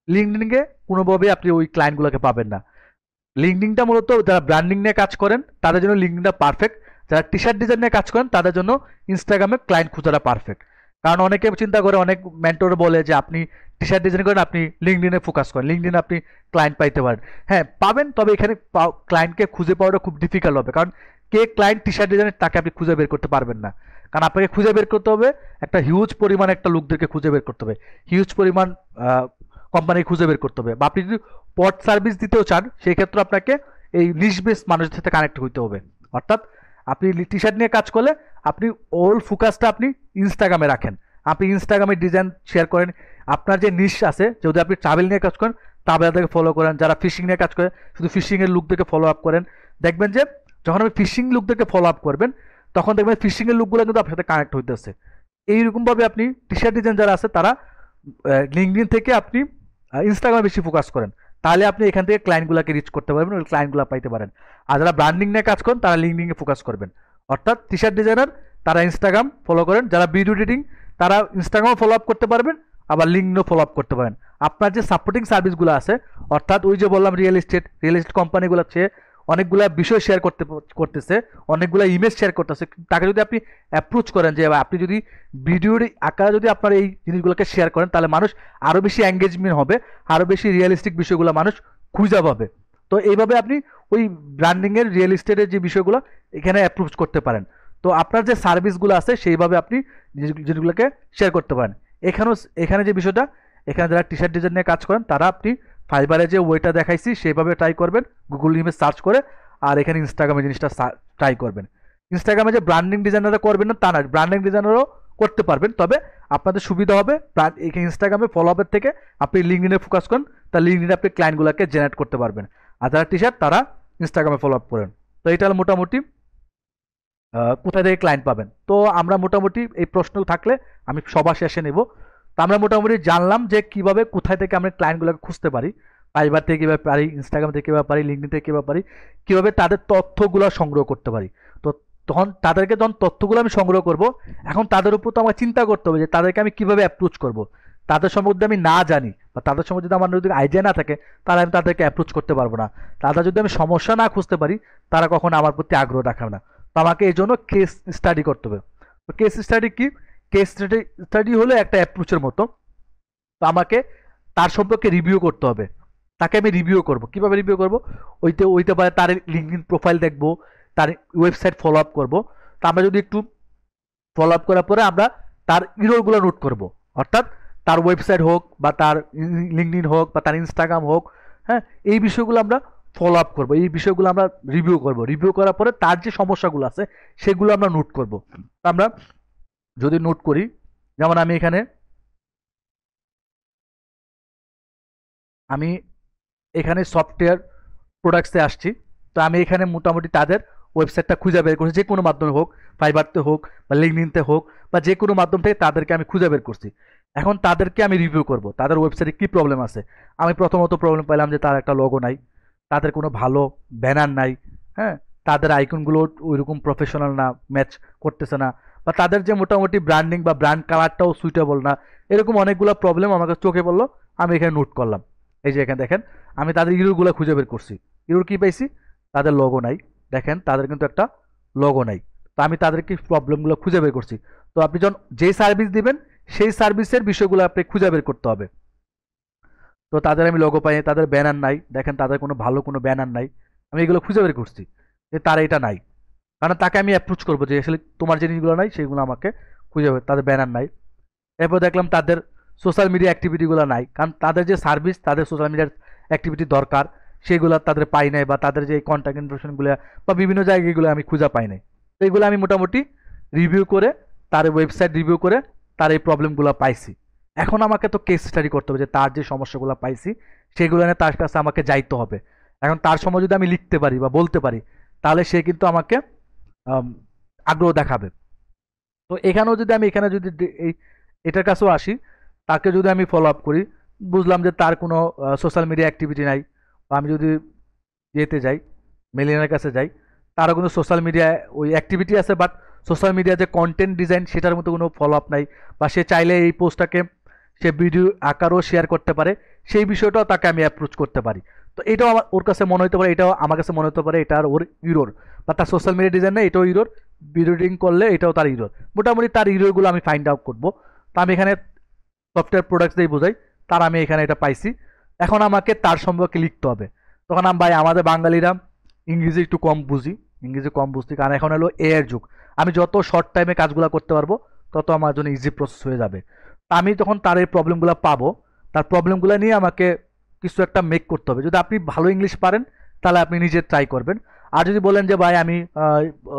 Speaker 1: লিঙ্কডিনে কোনোভাবেই আপনি ওই ক্লায়েন্টগুলোকে পাবেন না। লিঙ্কডিনটা মূলত যারা ব্র্যান্ডিং নিয়ে কাজ করেন তাদের জন্য লিঙ্কডিনটা পারফেক্ট, যারা টি শার্ট ডিজাইন নিয়ে কাজ করেন তাদের জন্য ইনস্টাগ্রামে ক্লায়েন্ট খোঁজাটা পারফেক্ট। কারণ অনেকে চিন্তা করে, অনেক মেন্টর বলে যে আপনি টি শার্ট ডিজাইন করেন, আপনি লিঙ্কডিনে ফোকাস করেন, লিঙ্কডিনে আপনি ক্লায়েন্ট পাইতে পারেন। হ্যাঁ পাবেন, তবে এখানে ক্লায়েন্টকে খুঁজে পাওয়াটা খুব ডিফিকাল্ট হবে, কারণ কে ক্লায়েন্ট টি শার্ট ডিজাইনের তাকে আপনি খুঁজে বের করতে পারবেন না। কারণ আপনাকে খুঁজে বের করতে হবে একটা হিউজ পরিমাণ একটা লোকদেরকে খুঁজে বের করতে হবে, হিউজ পরিমাণ কোম্পানি খুঁজে বের করতে হবে। বা আপনি যদি পড সার্ভিস দিতেও চান সেই ক্ষেত্রে আপনাকে এই নিশ বেস মানুষের সাথে কানেক্ট হইতে হবে। অর্থাৎ আপনি টি শার্ট নিয়ে কাজ করলে আপনি ওল ফোকাসটা আপনি ইনস্টাগ্রামে রাখেন, আপনি ইনস্টাগ্রামে ডিজাইন শেয়ার করেন। আপনার যে নিশ আছে, যদি আপনি ট্রাভেল নিয়ে কাজ করেন ট্রাভেলারদেরকে ফলো করেন, যারা ফিশিং নিয়ে কাজ করে শুধু ফিশিংয়ের লুকদেরকে ফলো আপ করেন। দেখবেন যে যখন আপনি ফিশিং লুকদেরকে ফলো আপ করবেন তখন দেখবেন ফিশিংয়ের লুকগুলো কিন্তু আপনার সাথে কানেক্ট হইতেছে। এইরকমভাবে আপনি টি শার্ট ডিজাইন যারা আছে তারা লিঙ্কডিন থেকে আপনি ইনস্টাগ্রামে বেশি ফোকাস করেন, তাহলে আপনি এখান থেকে ক্লায়েন্টগুলোকে রিচ করতে পারবেন, ওই ক্লায়েন্টগুলো পাইতে পারেন। আর যারা ব্র্যান্ডিং নিয়ে কাজ করেন তারা লিঙ্কডিনে ফোকাস করবেন। অর্থাৎ টি শার্ট ডিজাইনার তারা ইনস্টাগ্রাম ফলো করেন, যারা ভিডিও এডিটিং তারা ইনস্টাগ্রামও ফলো আপ করতে পারবেন, আবার লিঙ্কডিনও ফলো আপ করতে পারেন। আপনার যে সাপোর্টিং সার্ভিসগুলো আছে, অর্থাৎ ওই যে বললাম রিয়েল এস্টেট কোম্পানিগুলো আছে, অনেকগুলা বিষয় শেয়ার করতেছে, অনেকগুলা ইমেজ শেয়ার করতেছে, তাকে যদি আপনি অ্যাপ্রোচ করেন যে আপনি যদি ভিডিওর আকারে যদি আপনার এই জিনিসগুলোকে শেয়ার করেন, তাহলে মানুষ আরও বেশি এঙ্গেজমেন্ট হবে, আরও বেশি রিয়েলিস্টিক বিষয়গুলো মানুষ খুঁজে পাবে। তো এইভাবে আপনি ওই ব্র্যান্ডিংয়ের রিয়েল এস্টেটের যে বিষয়গুলো এখানে অ্যাপ্রোচ করতে পারেন। তো আপনার যে সার্ভিসগুলো আছে সেইভাবে আপনি জিনিসগুলোকে শেয়ার করতে পারেন। এখানে যে বিষয়টা, এখানে যারা টি শার্ট ডিজাইন নিয়ে কাজ করেন তারা আপনি ফাইবারে যে ওয়েটা দেখাইছি সেইভাবে ট্রাই করবেন, গুগল ইমেজ সার্চ করে, আর এখানে ইনস্টাগ্রামে জিনিসটা ট্রাই করবেন। ইনস্টাগ্রামে যে ব্র্যান্ডিং ডিজাইনাররা করবেন না তা না, ব্র্যান্ডিং ডিজাইনারও করতে পারবেন, তবে আপনাদের সুবিধা হবে এখানে ইনস্টাগ্রামে ফলো আপের থেকে আপনি লিঙ্কডিনে ফোকাস করেন, তার লিঙ্কডিনে আপনি ক্লায়েন্টগুলোকে জেনারেট করতে পারবেন। আর যারা টি শার্ট তারা ইনস্টাগ্রামে ফলো আপ করেন। তো এটা হলো মোটামুটি কোথায় থেকে ক্লায়েন্ট পাবেন। তো আমরা মোটামুটি এই প্রশ্ন থাকলে আমি সবার শেষে নেব। তো আমরা মোটামুটি জানলাম যে কিভাবে কোথায় থেকে আমরা ক্লায়েন্টগুলোকে খুঁজতে পারি, ফাইবার থেকে কীভাবে পারি, ইনস্টাগ্রাম থেকে কীভাবে পারি, লিঙ্কডিন থেকে কীভাবে পারি, কীভাবে তাদের তথ্যগুলো সংগ্রহ করতে পারি। তো তখন তাদেরকে যখন তথ্যগুলো আমি সংগ্রহ করব, এখন তাদের উপর তো আমার চিন্তা করতে হবে যে তাদেরকে আমি কীভাবে অ্যাপ্রোচ করব। তাদের সম্বন্ধে আমি না জানি বা তাদের সম্বন্ধে যদি আমার যদি আইডিয়া না থাকে, তাহলে আমি তাদেরকে অ্যাপ্রোচ করতে পারবো না। তাদের যদি আমি সমস্যা না খুঁজতে পারি, তারা কখনো আমার প্রতি আগ্রহ দেখাবে না। তো আমাকে এই জন্য কেস স্টাডি করতে হবে। তো কেস স্টাডি কি? কেস স্টাডি হলো একটা অ্যাপ্রোচের মতো। তো আমাকে তার সম্পর্কে রিভিউ করতে হবে। তাকে আমি রিভিউ করব। কিভাবে রিভিউ করব? ওইতে পারে তার লিঙ্কডিন প্রোফাইল দেখব, তার ওয়েবসাইট ফলো আপ করবো। তা আমরা যদি একটু ফলো আপ করার পরে আমরা তার ইরোরগুলো নোট করব। অর্থাৎ তার ওয়েবসাইট হোক বা তার লিঙ্কডিন হোক বা তার ইনস্টাগ্রাম হোক, হ্যাঁ, এই বিষয়গুলো আমরা ফলো আপ করবো, এই বিষয়গুলো আমরা রিভিউ করব। রিভিউ করার পরে তার যে সমস্যাগুলো আছে সেগুলো আমরা নোট করব। আমরা যদি নোট করি, যেমন আমি এখানে সফটওয়্যার প্রোডাক্টসে আসছি। তো আমি এখানে মোটামুটি তাদের ওয়েবসাইটটা খুঁজে বের করছি, যে কোনো মাধ্যমে হোক, ফাইবারতে হোক বা লিঙ্কডিনতে হোক বা যে কোনো মাধ্যম থেকে তাদেরকে আমি খুঁজে বের করছি। এখন তাদেরকে আমি রিভিউ করব, তাদের ওয়েবসাইটে কী প্রবলেম আছে। আমি প্রথমত প্রবলেম পেলাম যে তার একটা লোগো নাই, তাদের কোনো ভালো ব্যানার নাই, হ্যাঁ, তাদের আইকনগুলো ওইরকম প্রফেশনাল না, ম্যাচ করতেছে না, বা তাদের যে মোটামুটি ব্র্যান্ডিং বা ব্র্যান্ড কালারটাও সুইটেবল না, এরকম অনেকগুলো প্রবলেম আমাকে চোখে পড়লো। আমি এখানে নোট করলাম। এই যে এখানে দেখেন আমি তাদের ইরোরগুলো খুঁজে বের করছি। ইরোর কী পাইছি? তাদের লোগো নাই। দেখেন তাদের কিন্তু একটা লোগো নাই। তো আমি তাদেরকে প্রবলেমগুলো খুঁজে বের করছি। তো আপনি যখন যেই সার্ভিস দিবেন সেই সার্ভিসের বিষয়গুলো আপনি খুঁজে বের করতে হবে। তো তাদের আমি লোগো পাই, তাদের ব্যানার নাই, দেখেন তাদের কোনো ভালো কোনো ব্যানার নাই। আমি এগুলো খুঁজে বের করছি যে তার এটা নাই, কারণ তাকে আমি অ্যাপ্রোচ করবো যে আসলে তোমার জিনিসগুলো নাই সেগুলো আমাকে খুঁজে বের, তাদের ব্যানার নাই। এরপর দেখলাম তাদের সোশ্যাল মিডিয়া অ্যাক্টিভিটিগুলো নাই, কারণ তাদের যে সার্ভিস, তাদের সোশ্যাল মিডিয়ার অ্যাক্টিভিটি দরকার, সেগুলো তাদের পাই নাই, বা তাদের যে কন্ট্যাক্ট ইনফরমেশনগুলো বা বিভিন্ন জায়গাগুলো আমি খুঁজে পাই নাই। তো এগুলো আমি মোটামুটি রিভিউ করে, তার ওয়েবসাইট রিভিউ করে তার এই প্রবলেমগুলো পাইছি। এখন আমাকে তো কেস স্টাডি করতে হবে যে তার যে সমস্যাগুলো পাইছি সেগুলো নিয়ে তার কাছে আমাকে যাইতে হবে। এখন তার সময় যদি আমি লিখতে পারি বা বলতে পারি, তাহলে সে কিন্তু আমাকে আগ্রহ দেখাবে। তো এখানেও যদি আমি এই এটার কাছেও আসি, তাকে যদি আমি ফলো আপ করি, বুঝলাম যে তার কোনো সোশ্যাল মিডিয়া অ্যাক্টিভিটি নাই, বা আমি যদি ইয়েতে যাই, মিলিয়নের কাছে যাই, তারও কিন্তু সোশ্যাল মিডিয়া ওই অ্যাক্টিভিটি আছে, বাট সোশ্যাল মিডিয়া যে কন্টেন্ট ডিজাইন সেটার মতো কোনো ফলো আপ নাই, বা সে চাইলে এই পোস্টটাকে সে ভিডিও আকারও শেয়ার করতে পারে, সেই বিষয়টাও তাকে আমি অ্যাপ্রোচ করতে পারি। তো এটাও আমার ওর কাছে মনে হতে পারে, এটাও আমার কাছে মনে হতে পারে এটা আর ওর ইরোর, বা তার সোশ্যাল মিডিয়া ডিজাইন না এটাও ইরোর, ভিডিও এডিটিং করলে এটাও তার ইরোর। মোটামুটি তার ইরোরগুলো আমি ফাইন্ড আউট করবো। তো আমি এখানে সফটওয়্যার প্রোডাক্টস দিয়ে বোঝাই, তার আমি এখানে এটা পাইছি। এখন আমাকে তার সম্পর্কে লিখতে হবে। তখন ভাই আমাদের বাঙালিরা ইংরেজি একটু কম বুঝি, ইংরেজি কম বুঝতে, কারণ এখন হলো এআইয়ের যুগ। আমি যত শর্ট টাইমে কাজগুলো করতে পারবো তত আমার জন্য ইজি প্রসেস হয়ে যাবে। আমি তখন তার এই প্রবলেমগুলো পাবো, তার প্রবলেমগুলো নিয়ে আমাকে কিছু একটা মেক করতে হবে। যদি আপনি ভালো ইংলিশ পারেন তাহলে আপনি নিজে ট্রাই করবেন। আর যদি বলেন যে ভাই আমি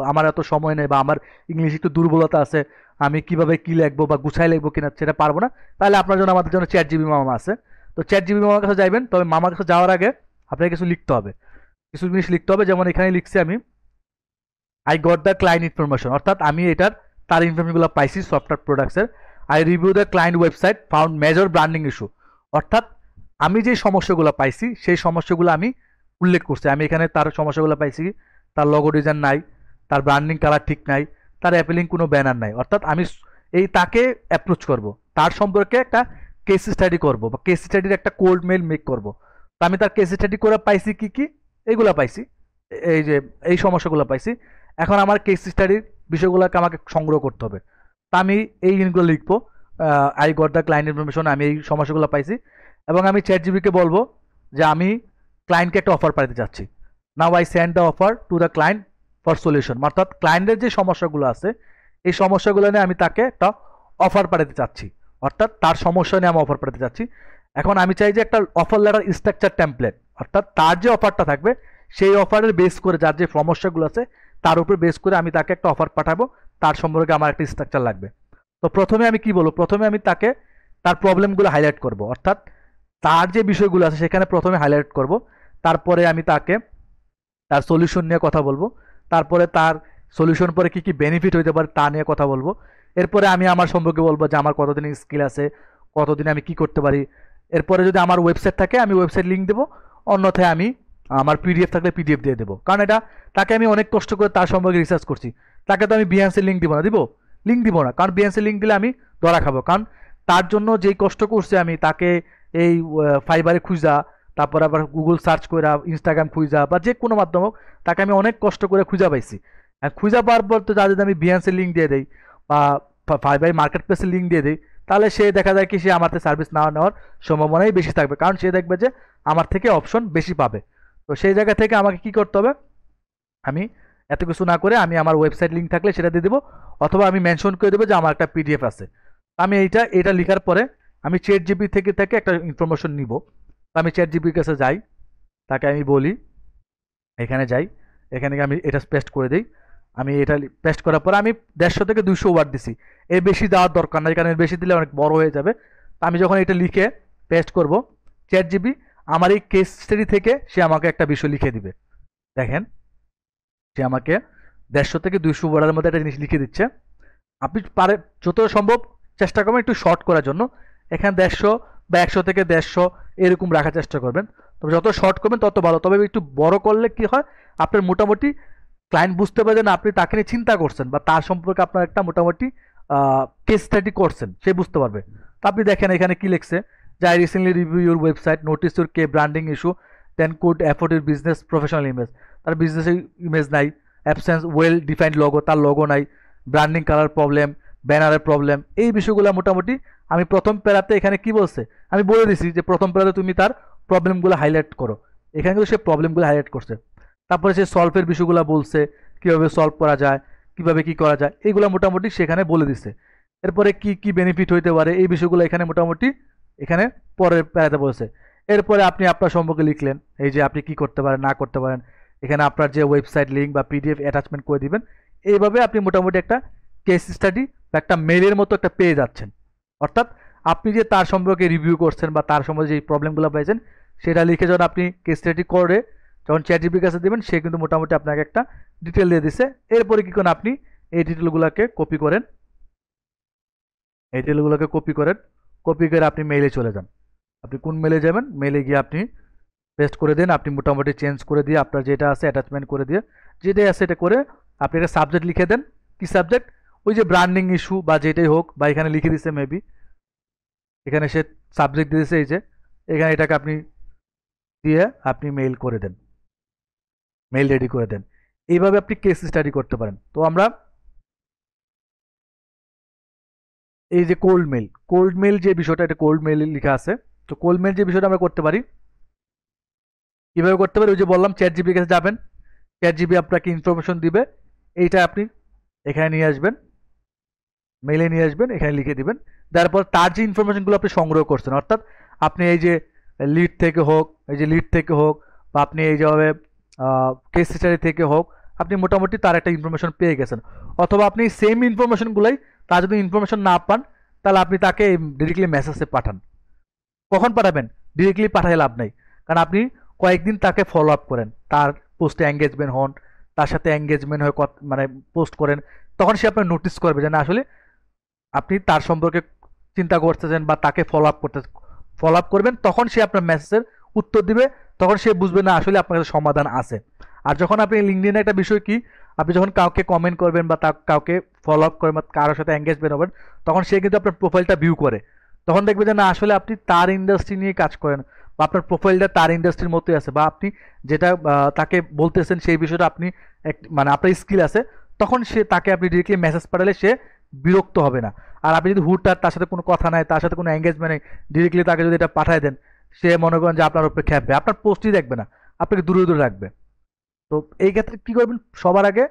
Speaker 1: আমার এত সময় নেই বা আমার ইংলিশ একটু দুর্বলতা আছে, আমি কিভাবে কি লিখবো বা গুছাই লিখবো কিনা সেটা পারবো না, তাহলে আপনার জন্য আমাদের জন্য চ্যাট জিবি মামা আছে। তো চ্যাট জিবি মামার কাছে যাইবেন, তবে মামার কাছে যাওয়ার আগে আপনাকে কিছু লিখতে হবে, কিছু জিনিস লিখতে হবে। যেমন এখানে লিখছি আমি I got the client information, অর্থাৎ আমি তার ইনফরমেশনগুলো পাইছি সফটওয়্যার প্রোডাক্টসের। I review the client website, found major branding issue, অর্থাৎ আমি যে সমস্যাগুলো পাইছি সেই সমস্যাগুলো আমি উল্লেখ করছি। আমি এখানে তার সমস্যাগুলো পাইছি, তার লগো ডিজাইন নাই, তার ব্র্যান্ডিং কালার ঠিক নাই, তার অ্যাপিলিং কোনো ব্যানার নাই। অর্থাৎ আমি তাকে অ্যাপ্রোচ করব, তার সম্পর্কে একটা কেস স্টাডি করব বা কেস স্টাডির একটা কোল্ড মেল মেক করব। তো আমি তার কেস স্টাডি করে পাইছি কি কি, এইগুলা পাইছি, এই যে এই সমস্যাগুলো পাইছি। এখন আমার কেস স্টাডির বিষয়গুলোকে আমাকে সংগ্রহ করতে হবে। তা আমি এই জিনিসগুলো লিখবো, I got the client information, আমি এই সমস্যাগুলো পাইছি, এবং আমি চ্যাট জিপিকে বলবো যে আমি ক্লায়েন্টকে একটা অফার পাঠাতে চাচ্ছি। Now I send the offer to the client for solution, অর্থাৎ ক্লায়েন্টের যে সমস্যাগুলো আছে এই সমস্যাগুলো নিয়ে আমি তাকে একটা অফার পাঠাতে চাচ্ছি, অর্থাৎ তার সমস্যা নিয়ে আমি অফার পাঠাতে চাচ্ছি। এখন আমি চাই যে একটা অফার লেটার স্ট্রাকচার টেমপ্লেট, অর্থাৎ তার যে অফারটা থাকবে সেই অফারের বেস করে যার যে সমস্যাগুলো আছে তার উপর বেস করে আমি তাকে একটা অফার পাঠাবো, তার সম্পর্কে আমার একটা স্ট্রাকচার লাগবে। তো প্রথমে আমি কি বলবো, প্রথমে আমি তাকে তার প্রবলেমগুলো হাইলাইট করব, অর্থাৎ তার যে বিষয়গুলো আছে সেখানে প্রথমে হাইলাইট করব, তারপরে আমি তাকে তার সলিউশন নিয়ে কথা বলবো, তারপরে তার সলিউশন পরে কি কি বেনিফিট হইতে পারে তা নিয়ে কথা বলবো, এরপরে আমি আমার সম্পর্কে বলবো যে আমার কতদিন স্কিল আছে, কতদিনে আমি কি করতে পারি। এরপরে যদি আমার ওয়েবসাইট থাকে আমি ওয়েবসাইট লিঙ্ক দেবো, অন্যথায় আমি আমার পিডিএফ থাকলে পিডিএফ দিয়ে দেবো, কারণ এটা তাকে আমি অনেক কষ্ট করে তার সম্পর্কে রিসার্চ করছি। তাকে তো আমি বিহান্সের লিঙ্ক দিব না, লিঙ্ক দিব না, কারণ বিহান্সের লিঙ্ক দিলে আমি ধরা খাবো, কারণ তার জন্য যেই কষ্ট করছে আমি তাকে এই ফাইবারে খুঁজা, তারপর আবার গুগল সার্চ করে, ইনস্টাগ্রাম খুঁজা বা যে কোনো মাধ্যম হোক, তাকে আমি অনেক কষ্ট করে খুঁজা পাইছি। খুঁজা পাওয়ার পর তো যদি আমি বিহান্সের লিঙ্ক দিয়ে দিই বা ফাইবার মার্কেট প্লেসের লিঙ্ক দিয়ে দিই, তাহলে সে দেখা যায় কি সে আমার থেকে সার্ভিস না নেওয়ার সম্ভাবনাই বেশি থাকবে, কারণ সে দেখবে যে আমার থেকে অপশন বেশি পাবে। তো সেই জায়গা থেকে আমাকে কি করতে হবে, আমি এত কিছু না করে আমি আমার ওয়েবসাইট লিঙ্ক থাকলে সেটা দিয়ে দেবো, অথবা আমি মেনশন করে দেবো যে আমার একটা পিডিএফ আছে। আমি এটা লেখার পরে আমি চ্যাট জিপি থেকে একটা ইনফরমেশন নিব। তো আমি চ্যাট জিপির কাছে যাই, তাকে আমি বলি এখানে যাই, এখানে গিয়ে আমি এটা পেস্ট করে দিই। আমি এটা পেস্ট করার পরে আমি 150 থেকে 200 ওয়ার্ড দিছি, এর বেশি দেওয়ার দরকার নাই, কারণ এর বেশি দিলে অনেক বড় হয়ে যাবে। তো আমি যখন এটা লিখে পেস্ট করব, চ্যাট জিপি আমার এই কেস স্টাডি থেকে সে আমাকে একটা বিষয় লিখে দিবে। দেখেন সে আমাকে 150 থেকে 200 ওয়ার্ডের মধ্যে একটা জিনিস লিখে দিচ্ছে। আপনি পারে যত সম্ভব চেষ্টা করবেন একটু শর্ট করার জন্য, এখানে 150 বা 100 থেকে 150 এরকম রাখার চেষ্টা করবেন। তবে যত শর্ট করবেন তত ভালো, তবে একটু বড় করলে কি হয়, আপনার মোটামুটি ক্লায়েন্ট বুঝতে পারে না আপনি তাকে নিয়ে চিন্তা করছেন বা তার সম্পর্কে আপনার একটা মোটামুটি কেস স্টাডি করছেন, সে বুঝতে পারবে। তো আপনি দেখেন এখানে কি লিখছে যে I recently review your website, notice your key branding issue, then could afford your business professional image. তার বিজনেসের ইমেজ নাই, অ্যাবসেন্স ওয়েল ডিফাইন্ড লোগো, তার লোগো নাই, ব্র্যান্ডিং কালার প্রবলেম, ব্যানারের প্রবলেম, এই বিষয়গুলো মোটামুটি আমি প্রথম প্যারাতে এখানে কি বলছে আমি বলে দিছি যে প্রথম প্যারাতে তুমি তার প্রবলেমগুলো হাইলাইট করো। এখানে কিন্তু সে প্রবলেমগুলো হাইলাইট করছে। তারপরে সে সলভের বিষয়গুলো বলছে, কীভাবে সলভ করা যায়, কীভাবে কী করা যায়, এইগুলো মোটামুটি সেখানে বলে দিছে। এরপরে কি কি বেনিফিট হইতে পারে এই বিষয়গুলো এখানে মোটামুটি এখানে পরের প্যারাতে বলছে। এরপরে আপনি আপনার সম্পর্কে লিখলেন, এই যে আপনি কি করতে পারেন না করতে পারেন, এখানে আপনার যে ওয়েবসাইট লিঙ্ক বা পিডিএফ অ্যাটাচমেন্ট করে দিবেন। এইভাবে আপনি মোটামুটি একটা কেস স্টাডি বা একটা মেলের মতো একটা পেয়ে যাচ্ছেন। অর্থাৎ আপনি যে তার সম্পর্কে রিভিউ করছেন বা তার সম্পর্কে যে প্রবলেমগুলো পাইছেন সেটা লিখে যখন আপনি কেস স্টাডি করে যখন চ্যাট জিপির কাছে দেবেন, সে কিন্তু মোটামুটি আপনাকে একটা ডিটেল দিয়ে দিচ্ছে। এরপরে কি করেন, আপনি এই ডিটেলগুলোকে কপি করেন, এই ডিটেলগুলোকে কপি করেন, কপি করে আপনি মেইলে চলে যান। আপনি কোন মেলে যাবেন, মেলে গিয়ে আপনি পেস্ট করে দেন, আপনি মোটামুটি চেঞ্জ করে দিয়ে আপনার যেটা আছে অ্যাটাচমেন্ট করে দিয়ে যেটাই আছে এটা করে আপনি একটা সাবজেক্ট লিখে দেন। কি সাবজেক্ট, ওই যে ব্র্যান্ডিং ইস্যু বা যেটাই হোক, বা এখানে লিখে দিচ্ছে মেবি, এখানে সে সাবজেক্ট দিয়েছে এই যে, এখানে এটাকে আপনি দিয়ে আপনি মেইল করে দেন, মেইল রেডি করে দেন। এইভাবে আপনি কেস স্টাডি করতে পারেন। তো আমরা এই যে কোল্ড মেল যে বিষয়টা, এটা কোল্ড মেল লেখা আছে। তো কোল্ড মেল যে বিষয়টা আমরা করতে পারি, কীভাবে করতে পারি, ওই যে বললাম চ্যাট জিপির কাছে যাবেন, চ্যাট জিপি আপনাকে ইনফরমেশন দিবে, এইটা আপনি এখানে নিয়ে আসবেন, মেইলে নিয়ে আসবেন, এখানে লিখে দিবেন। তারপর তার যে ইনফরমেশনগুলো আপনি সংগ্রহ করছেন, অর্থাৎ আপনি এই যে লিড থেকে হোক, এই যে লিড থেকে হোক, বা আপনি এই যেভাবে কেস স্টাডি থেকে হোক, আপনি মোটামুটি তার একটা ইনফরমেশন পেয়ে গেছেন। অথবা আপনি সেম ইনফরমেশনগুলোই, তার যদি ইনফরমেশন না পান তাহলে আপনি তাকে ডিরেক্টলি মেসেজে পাঠান। কখন পাঠাবেন, ডিরেক্টলি পাঠাই লাভ নেই, কারণ আপনি কয়েকদিন তাকে ফলো আপ করেন, তার পোস্টে এঙ্গেজমেন্ট হন, তার সাথে এঙ্গেজমেন্ট হয়ে মানে পোস্ট করেন, তখন সে আপনার নোটিস করবে যে না আসলে আপনি তার সম্পর্কে চিন্তা করতেছেন বা তাকে ফলো আপ করবেন, তখন সে আপনার মেসেজের উত্তর দিবে, তখন সে বুঝবে না আসলে আপনার কাছে সমাধান আছে। আর যখন আপনি লিঙ্কডইনে একটা বিষয় কি, আপনি যখন কাউকে কমেন্ট করবেন বা কাউকে ফলো আপ করবেন বা কারোর সাথে এঙ্গেজমেন্ট হবেন, তখন সে কিন্তু আপনার প্রোফাইলটা ভিউ করে। তখন দেখবে যে না আসলে আপনি তার ইন্ডাস্ট্রি নিয়ে কাজ করেন, বা আপনার প্রোফাইলটা তার ইন্ডাস্ট্রির মতোই আছে, বা আপনি যেটা তাকে বলতেছেন সেই বিষয়টা আপনি মানে আপনার স্কিল আছে, তখন সে তাকে আপনি ডিরেক্টলি মেসেজ পাঠালে সে বিরক্ত হবে না। আর আপনি যদি হুটহাট তার সাথে কোনো কথা নাই, তার সাথে কোনো এঙ্গেজমেন্ট নেই, ডিরেক্টলি তাকে যদি এটা পাঠায় দেন, সে মনে করেন যে আপনার উপরে খেপবে, আপনার পোস্টই দেখবে না, আপনাকে দূরে দূরে রাখবে। তো এই ক্ষেত্রে কি করবেন, সবার আগে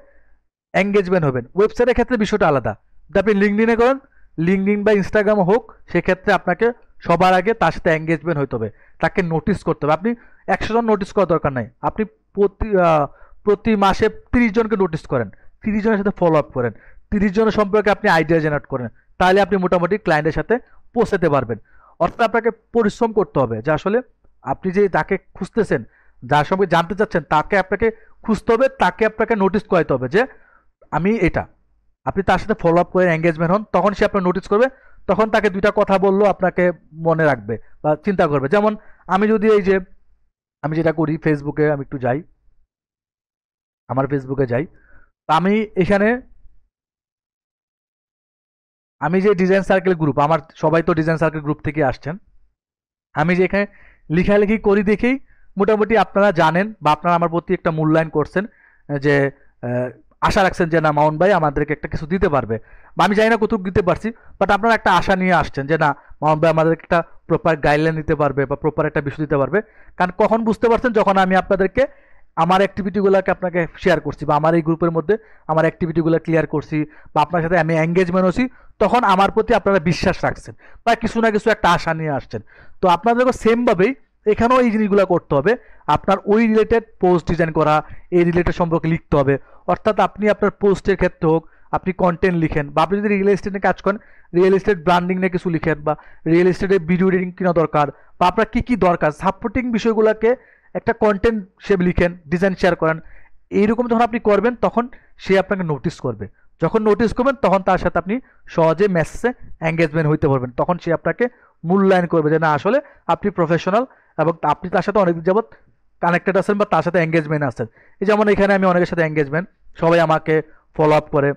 Speaker 1: এঙ্গেজমেন্ট হবেন। ওয়েবসাইটের ক্ষেত্রে বিষয়টা আলাদা, যদি আপনি লিঙ্কডিনে করেন, লিঙ্কডিন বা ইনস্টাগ্রাম হোক, সেক্ষেত্রে আপনাকে সবার আগে তার সাথে এঙ্গেজমেন্ট হইতে হবে, তাকে নোটিস করতে হবে। আপনি 100 জন নোটিস করার দরকার নাই, আপনি প্রতি মাসে 30 জনকে নোটিস করেন, 30 জনের সাথে ফলো আপ করেন, 30 জনের সম্পর্কে আপনি আইডিয়া জেনারেট করেন, তাহলে আপনি মোটামুটি ক্লায়েন্টের সাথে পৌঁছাতে পারবেন। অর্থাৎ আপনাকে পরিশ্রম করতে হবে, যে আসলে আপনি যে যাকে খুঁজতেছেন, যার সম্পর্কে জানতে চাচ্ছেন, তাকে আপনাকে খুঁজতে হবে, তাকে আপনাকে নোটিস করাইতে হবে যে আমি এটা। আপনি তার সাথে ফলো আপ করে এঙ্গেজমেন্ট হন, তখন সে আপনার নোটিস করবে, তখন তাকে দুইটা কথা বললেও আপনাকে মনে রাখবে বা চিন্তা করবে। যেমন আমি যদি এই যে আমি যেটা করি, ফেসবুকে আমি একটু যাই, আমার ফেসবুকে যাই, তো আমি এখানে আমি যে ডিজাইন সার্কেল গ্রুপ, আমার সবাই তো ডিজাইন সার্কেল গ্রুপ থেকে আসছেন, আমি যে এখানে লেখালেখি করি দেখেই মোটামুটি আপনারা জানেন বা আপনারা আমার প্রতি একটা মূল্যায়ন করছেন, যে আহ, আশা রাখছেন যে না মাউন ভাই আমাদেরকে একটা কিছু দিতে পারবে, বা আমি জানি না কতটুকু দিতে পারছি, বাট আপনারা একটা আশা নিয়ে আসছেন যে না মাউন ভাই আমাদেরকে একটা প্রপার গাইডলাইন দিতে পারবে বা প্রপার একটা বিষয় দিতে পারবে। কারণ কখন বুঝতে পারছেন, যখন আমি আপনাদেরকে আমার অ্যাক্টিভিটিগুলোকে আপনাকে শেয়ার করছি, বা আমার এই গ্রুপের মধ্যে আমার অ্যাক্টিভিটিগুলো ক্লিয়ার করছি, বা আপনার সাথে আমি এঙ্গেজমেন্ট হচ্ছি, তখন আমার প্রতি আপনারা বিশ্বাস রাখছেন বা কিছু না কিছু একটা আশা নিয়ে আসছেন। তো আপনাদেরকে সেমভাবেই এখানেও এই জিনিসগুলো করতে হবে, আপনার ওই রিলেটেড পোস্ট ডিজাইন করা, এই রিলেটেড সম্পর্কে লিখতে হবে। অর্থাৎ আপনি আপনার পোস্টের ক্ষেত্রে হোক, আপনি কন্টেন্ট লিখেন, বা আপনি যদি রিয়েল এস্টেট নিয়ে কাজ করেন, রিয়েল এস্টেট ব্র্যান্ডিং নিয়ে কিছু লিখেন, বা রিয়েল এস্টেটের ভিডিও এডিটিং কিনা দরকার, বা আপনার কী কী দরকার সাপোর্টিং বিষয়গুলোকে একটা কন্টেন্ট হিসেবে লিখেন, ডিজাইন শেয়ার করেন। এইরকম যখন আপনি করবেন, তখন সে আপনাকে নোটিস করবে, যখন নোটিস করবেন তখন তার সাথে আপনি সহজে মেসেজে এঙ্গেজমেন্ট হইতে পারবেন, তখন সে আপনাকে মূল্যায়ন করবে যে না আসলে আপনি প্রফেশনাল, এবং আপনি তার সাথে অনেক যাবৎ কানেক্টেড আছেন বা তার সাথে এঙ্গেজমেন্ট আছেন। এই যেমন এখানে আমি অনেকের সাথে এঙ্গেজমেন্ট, সবাই আমাকে ফলো আপ করে,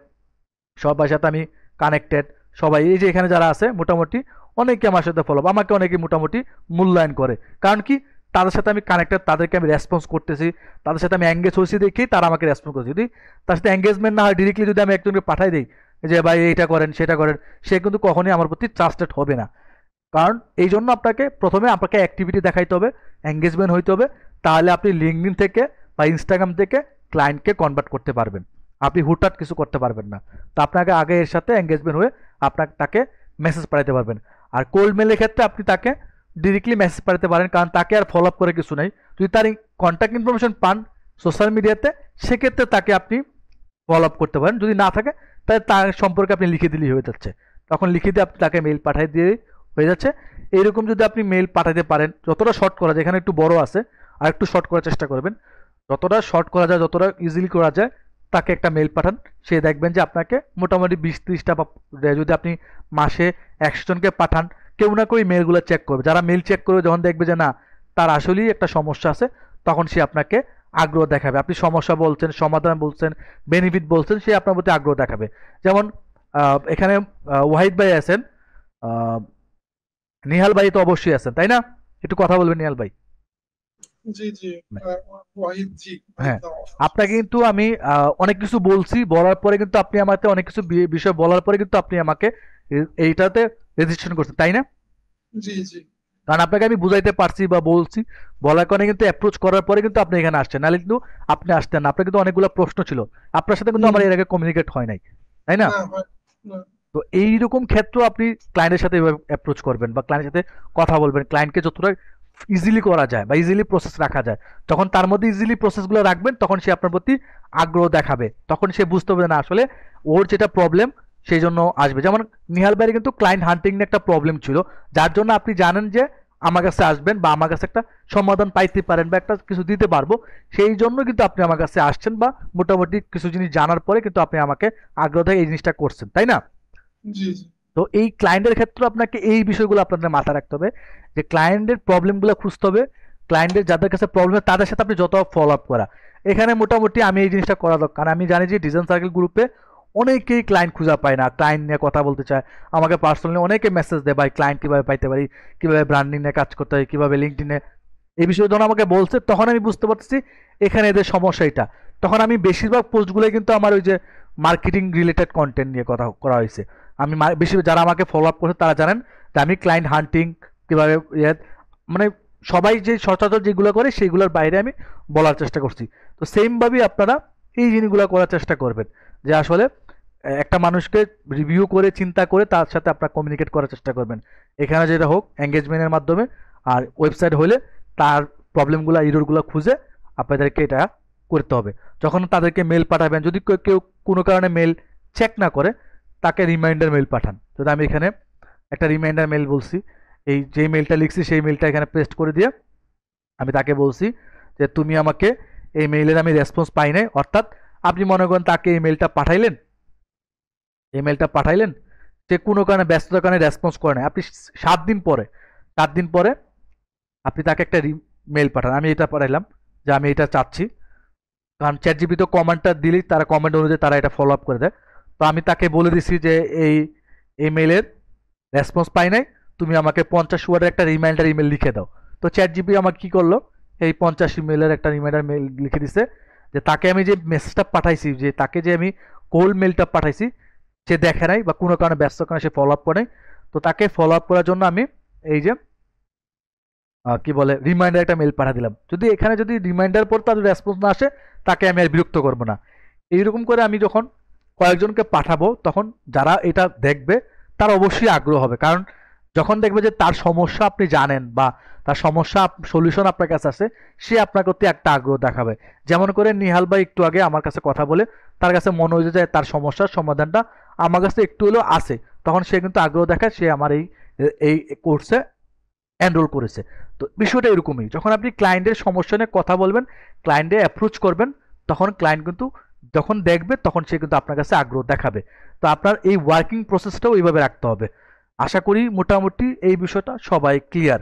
Speaker 1: সবার সাথে আমি কানেক্টেড, সবাই এই যে এখানে যারা আছে মোটামুটি অনেকে আমার সাথে ফলো আপ, আমাকে অনেকে মোটামুটি মূল্যায়ন করে। কারণ কি, তাদের সাথে আমি কানেক্টেড, তাদেরকে আমি রেসপন্স করতেছি, তাদের সাথে আমি এঙ্গেজ হয়েছি দেখেই তারা আমাকে রেসপন্স করছে। যদি তার সাথে এঙ্গেজমেন্ট না হয়, ডিরেক্টলি যদি আমি একজনকে পাঠাই দিই যে ভাই এইটা করেন সেটা করেন, সে কিন্তু কখনোই আমার প্রতি ট্রাস্টেড হবে না। কারণ এই জন্য আপনাকে প্রথমে আপনাকে অ্যাক্টিভিটি দেখাইতে হবে, এঙ্গেজমেন্ট হইতে হবে, তাহলে আপনি লিঙ্কডিন থেকে বা ইনস্টাগ্রাম থেকে ক্লায়েন্টকে কনভার্ট করতে পারবেন। আপনি হুটহাট কিছু করতে পারবেন না। তো আপনাকে আগে এর সাথে এঙ্গেজমেন্ট হয়ে আপনাকে তাকে মেসেজ পাঠাতে পারবেন। আর কোল্ড মেলের ক্ষেত্রে আপনি তাকে ডিরেক্টলি মেসেজ পাঠাতে পারেন, কারণ তাকে আর ফলো আপ করে কিছু নাই। যদি তার কন্ট্যাক্ট ইনফরমেশন পান সোশ্যাল মিডিয়াতে, সেক্ষেত্রে তাকে আপনি ফলো আপ করতে পারেন। যদি না থাকে তাহলে তার সম্পর্কে আপনি লিখে দিলেই হয়ে যাচ্ছে, তখন লিখে দিয়ে আপনি তাকে মেইল পাঠিয়ে দিয়ে হয়ে যাচ্ছে। এইরকম যদি আপনি মেইল পাঠাতে পারেন, যতটা শর্ট করা যায়, এখানে একটু বড় আছে, আর একটু শর্ট করার চেষ্টা করবেন, যতটা শর্ট করা যায়, যতটা ইজিলি করা যায়, তাকে একটা মেইল পাঠান। সে দেখবেন যে আপনাকে মোটামুটি 20-30টা বা যদি আপনি মাসে 100 জনকে পাঠান, কেউ না কেউ মেইলগুলো চেক করবে। যারা মেইল চেক করবে, যখন দেখবে যে না তার আসলেই একটা সমস্যা আছে, তখন সে আপনাকে আগ্রহ দেখাবে। আপনি সমস্যা বলছেন, সমাধান বলছেন, বেনিফিট বলছেন, সে আপনার প্রতি আগ্রহ দেখাবে। যেমন এখানে ওয়াহিদ ভাই আছেন, আহ, নিহাল ভাই তো অবশ্যই আছেন, তাই না? একটু কথা বলবেন নিহাল ভাই।
Speaker 3: জি জি। ওয়াহিদ জি
Speaker 1: হ্যাঁ, আপনাকে কিন্তু আমি অনেক কিছু বলছি, বলার পরে কিন্তু আপনি আমাকে অনেক কিছু বিষয় বলার পরে কিন্তু আপনি আমাকে এইটাতে রেজিস্ট্রেশন করছেন, তাই না?
Speaker 3: জি জি।
Speaker 1: কারণ আপনাকে আমি বুঝাইতে পারছি বা বলছি, বলার কারণে কিন্তু অ্যাপ্রোচ করার পরে কিন্তু আপনি এখানে আসছেন, নাহলে কিন্তু আপনি আসতেন না। আপনার কিন্তু অনেকগুলো প্রশ্ন ছিল, আপনার সাথে কিন্তু আমার এর আগে কমিউনিকেট হয় নাই, তাই না?
Speaker 3: না হয় না।
Speaker 1: তো এইরকম ক্ষেত্র আপনি ক্লায়েন্টের সাথে অ্যাপ্রোচ করবেন বা ক্লায়েন্টের সাথে কথা বলবেন, ক্লায়েন্টকে যতটা ইজিলি করা যায় বা ইজিলি প্রসেস রাখা যায়, তখন তার মধ্যে ইজিলি প্রসেসগুলো রাখবেন, তখন সে আপনার প্রতি আগ্রহ দেখাবে, তখন সে বুঝতে পারবে না আসলে ওর যেটা প্রবলেম, সেই জন্য আসবে। যেমন নিহাল ভাইয়ের কিন্তু ক্লায়েন্ট হান্টিং নিয়ে একটা প্রবলেম ছিল, যার জন্য আপনি জানেন যে আমার কাছে আসবেন বা আমার কাছে একটা সমাধান পাইতে পারেন বা একটা কিছু দিতে পারবো, সেই জন্য কিন্তু আপনি আমার কাছে আসছেন, বা মোটামুটি কিছু জিনিস জানার পরে কিন্তু আপনি আমাকে আগ্রহ থেকে এই জিনিসটা করছেন, তাই না?
Speaker 3: জি জি।
Speaker 1: তো এই ক্লায়েন্টের ক্ষেত্রে আপনাকে এই বিষয়গুলো আপনাদের মাথায় রাখতে হবে, যে ক্লায়েন্টের প্রবলেমগুলো খুঁজতে হবে, ক্লায়েন্টের যাদের কাছে প্রবলেম তাদের সাথে আপনি যত ফলো আপ করা। এখানে মোটামুটি আমি এই জিনিসটা করা দরকার, কারণ আমি জানি যে ডিজাইন সার্কেল গ্রুপে অনেকেই ক্লায়েন্ট খুঁজে পায় না, ক্লায়েন্ট নিয়ে কথা বলতে চায়, আমাকে পার্সোনালি অনেকে মেসেজ দেয়, ভাই ক্লায়েন্ট কীভাবে পাইতে পারি, কীভাবে ব্র্যান্ডিং নিয়ে কাজ করতে হয়, কীভাবে লিঙ্কডইনে, এই বিষয়ে যখন আমাকে বলছে তখন আমি বুঝতে পারছি এখানে এদের সমস্যা এটা। তখন আমি বেশিরভাগ পোস্টগুলোই কিন্তু আমার ওই যে মার্কেটিং রিলেটেড কন্টেন্ট নিয়ে কথা করা হয়েছে। আমি বেশি যারা আমাকে ফলো আপ করছে তারা জানেন যে আমি ক্লায়েন্ট হান্টিং কীভাবে মানে সবাই যে সচরাচর যেগুলো করে সেইগুলোর বাইরে আমি বলার চেষ্টা করছি। তো সেমভাবেই আপনারা এই জিনিসগুলো করার চেষ্টা করবেন যে আসলে একটা মানুষকে রিভিউ করে চিন্তা করে তার সাথে আপনারা কমিউনিকেট করার চেষ্টা করবেন, এখানে যেটা হোক এঙ্গেজমেন্টের মাধ্যমে। আর ওয়েবসাইট হলে তার প্রবলেমগুলো ইররগুলো খুঁজে আপনাদেরকে এটা করতে হবে। যখন তাদেরকে মেল পাঠাবেন, যদি কেউ কোনো কারণে মেল চেক না করে তাকে রিমাইন্ডার মেল পাঠান। যদি আমি এখানে একটা রিমাইন্ডার মেল বলছি, এই যে মেলটা লিখছি সেই মেলটা এখানে পেস্ট করে দিয়ে আমি তাকে বলছি যে তুমি আমাকে এই মেইলের আমি রেসপন্স পাই নাই, অর্থাৎ আপনি মনে করেন তাকে এই মেলটা পাঠাইলেন, সে কোনো কারণে ব্যস্ততার কারণে রেসপন্স করে না, আপনি 7 দিন পরে আপনি তাকে একটা মেল পাঠান, আমি এটা পাঠাইলাম যে আমি এটা চাচ্ছি, কারণ চ্যাটজিপি তো কমেন্টটা দিলেই তারা কমেন্ট অনুযায়ী তারা এটা ফলো আপ করে দেয়। তো আমি তাকে বলে দিছি যে এই মেলের রেসপন্স পাই নাই, তুমি আমাকে 50 ওয়ার্ডের একটা রিমাইন্ডার ইমেল লিখে দাও। তো চ্যাটজিপি আমাকে কী করলো, এই 50 ইমেলের একটা রিমাইন্ডার মেল লিখে দিছে যে তাকে আমি যে মেসেজটা পাঠাইছি, যে তাকে যে আমি কোল্ড মেলটা পাঠাইছি সে দেখে নাই বা কোনো কারণে ব্যস্ত কারণে সে ফলো আপ করে নাই। তো তাকে ফলো আপ করার জন্য আমি এই যে কি বলে রিমাইন্ডার একটা মেল পাঠিয়ে দিলাম। যদি রিমাইন্ডার পর তার রেসপন্স না আসে তাকে আমি আর বিরক্ত করবো না। এইরকম করে আমি যখন কয়েকজনকে পাঠাবো তখন যারা এটা দেখবে তার অবশ্যই আগ্রহ হবে, কারণ যখন দেখবে যে তার সমস্যা আপনি জানেন বা তার সমস্যা সলিউশন আপনার কাছে আছে, সে আপনার প্রতি একটা আগ্রহ দেখাবে। যেমন করে নিহাল ভাই একটু আগে আমার কাছে কথা বলে তার কাছে মনে হয়েছে যে তার সমস্যার সমাধানটা আমার কাছে একটু হলেও আছে, তখন সে কিন্তু আগ্রহ দেখায়, সে আমার এই কোর্সে এনরোল করেছে। তো বিষয়টা এরকমই, যখন আপনি ক্লায়েন্টের সমস্যা নিয়ে কথা বলবেন, ক্লায়েন্টে অ্যাপ্রোচ করবেন, তখন ক্লায়েন্ট কিন্তু যখন দেখবে তখন সে কিন্তু আপনার কাছে আগ্রহ দেখাবে। তো আপনার এই ওয়ার্কিং প্রসেসটাও এইভাবে রাখতে হবে। আশা করি মোটামুটি এই বিষয়টা সবাই ক্লিয়ার।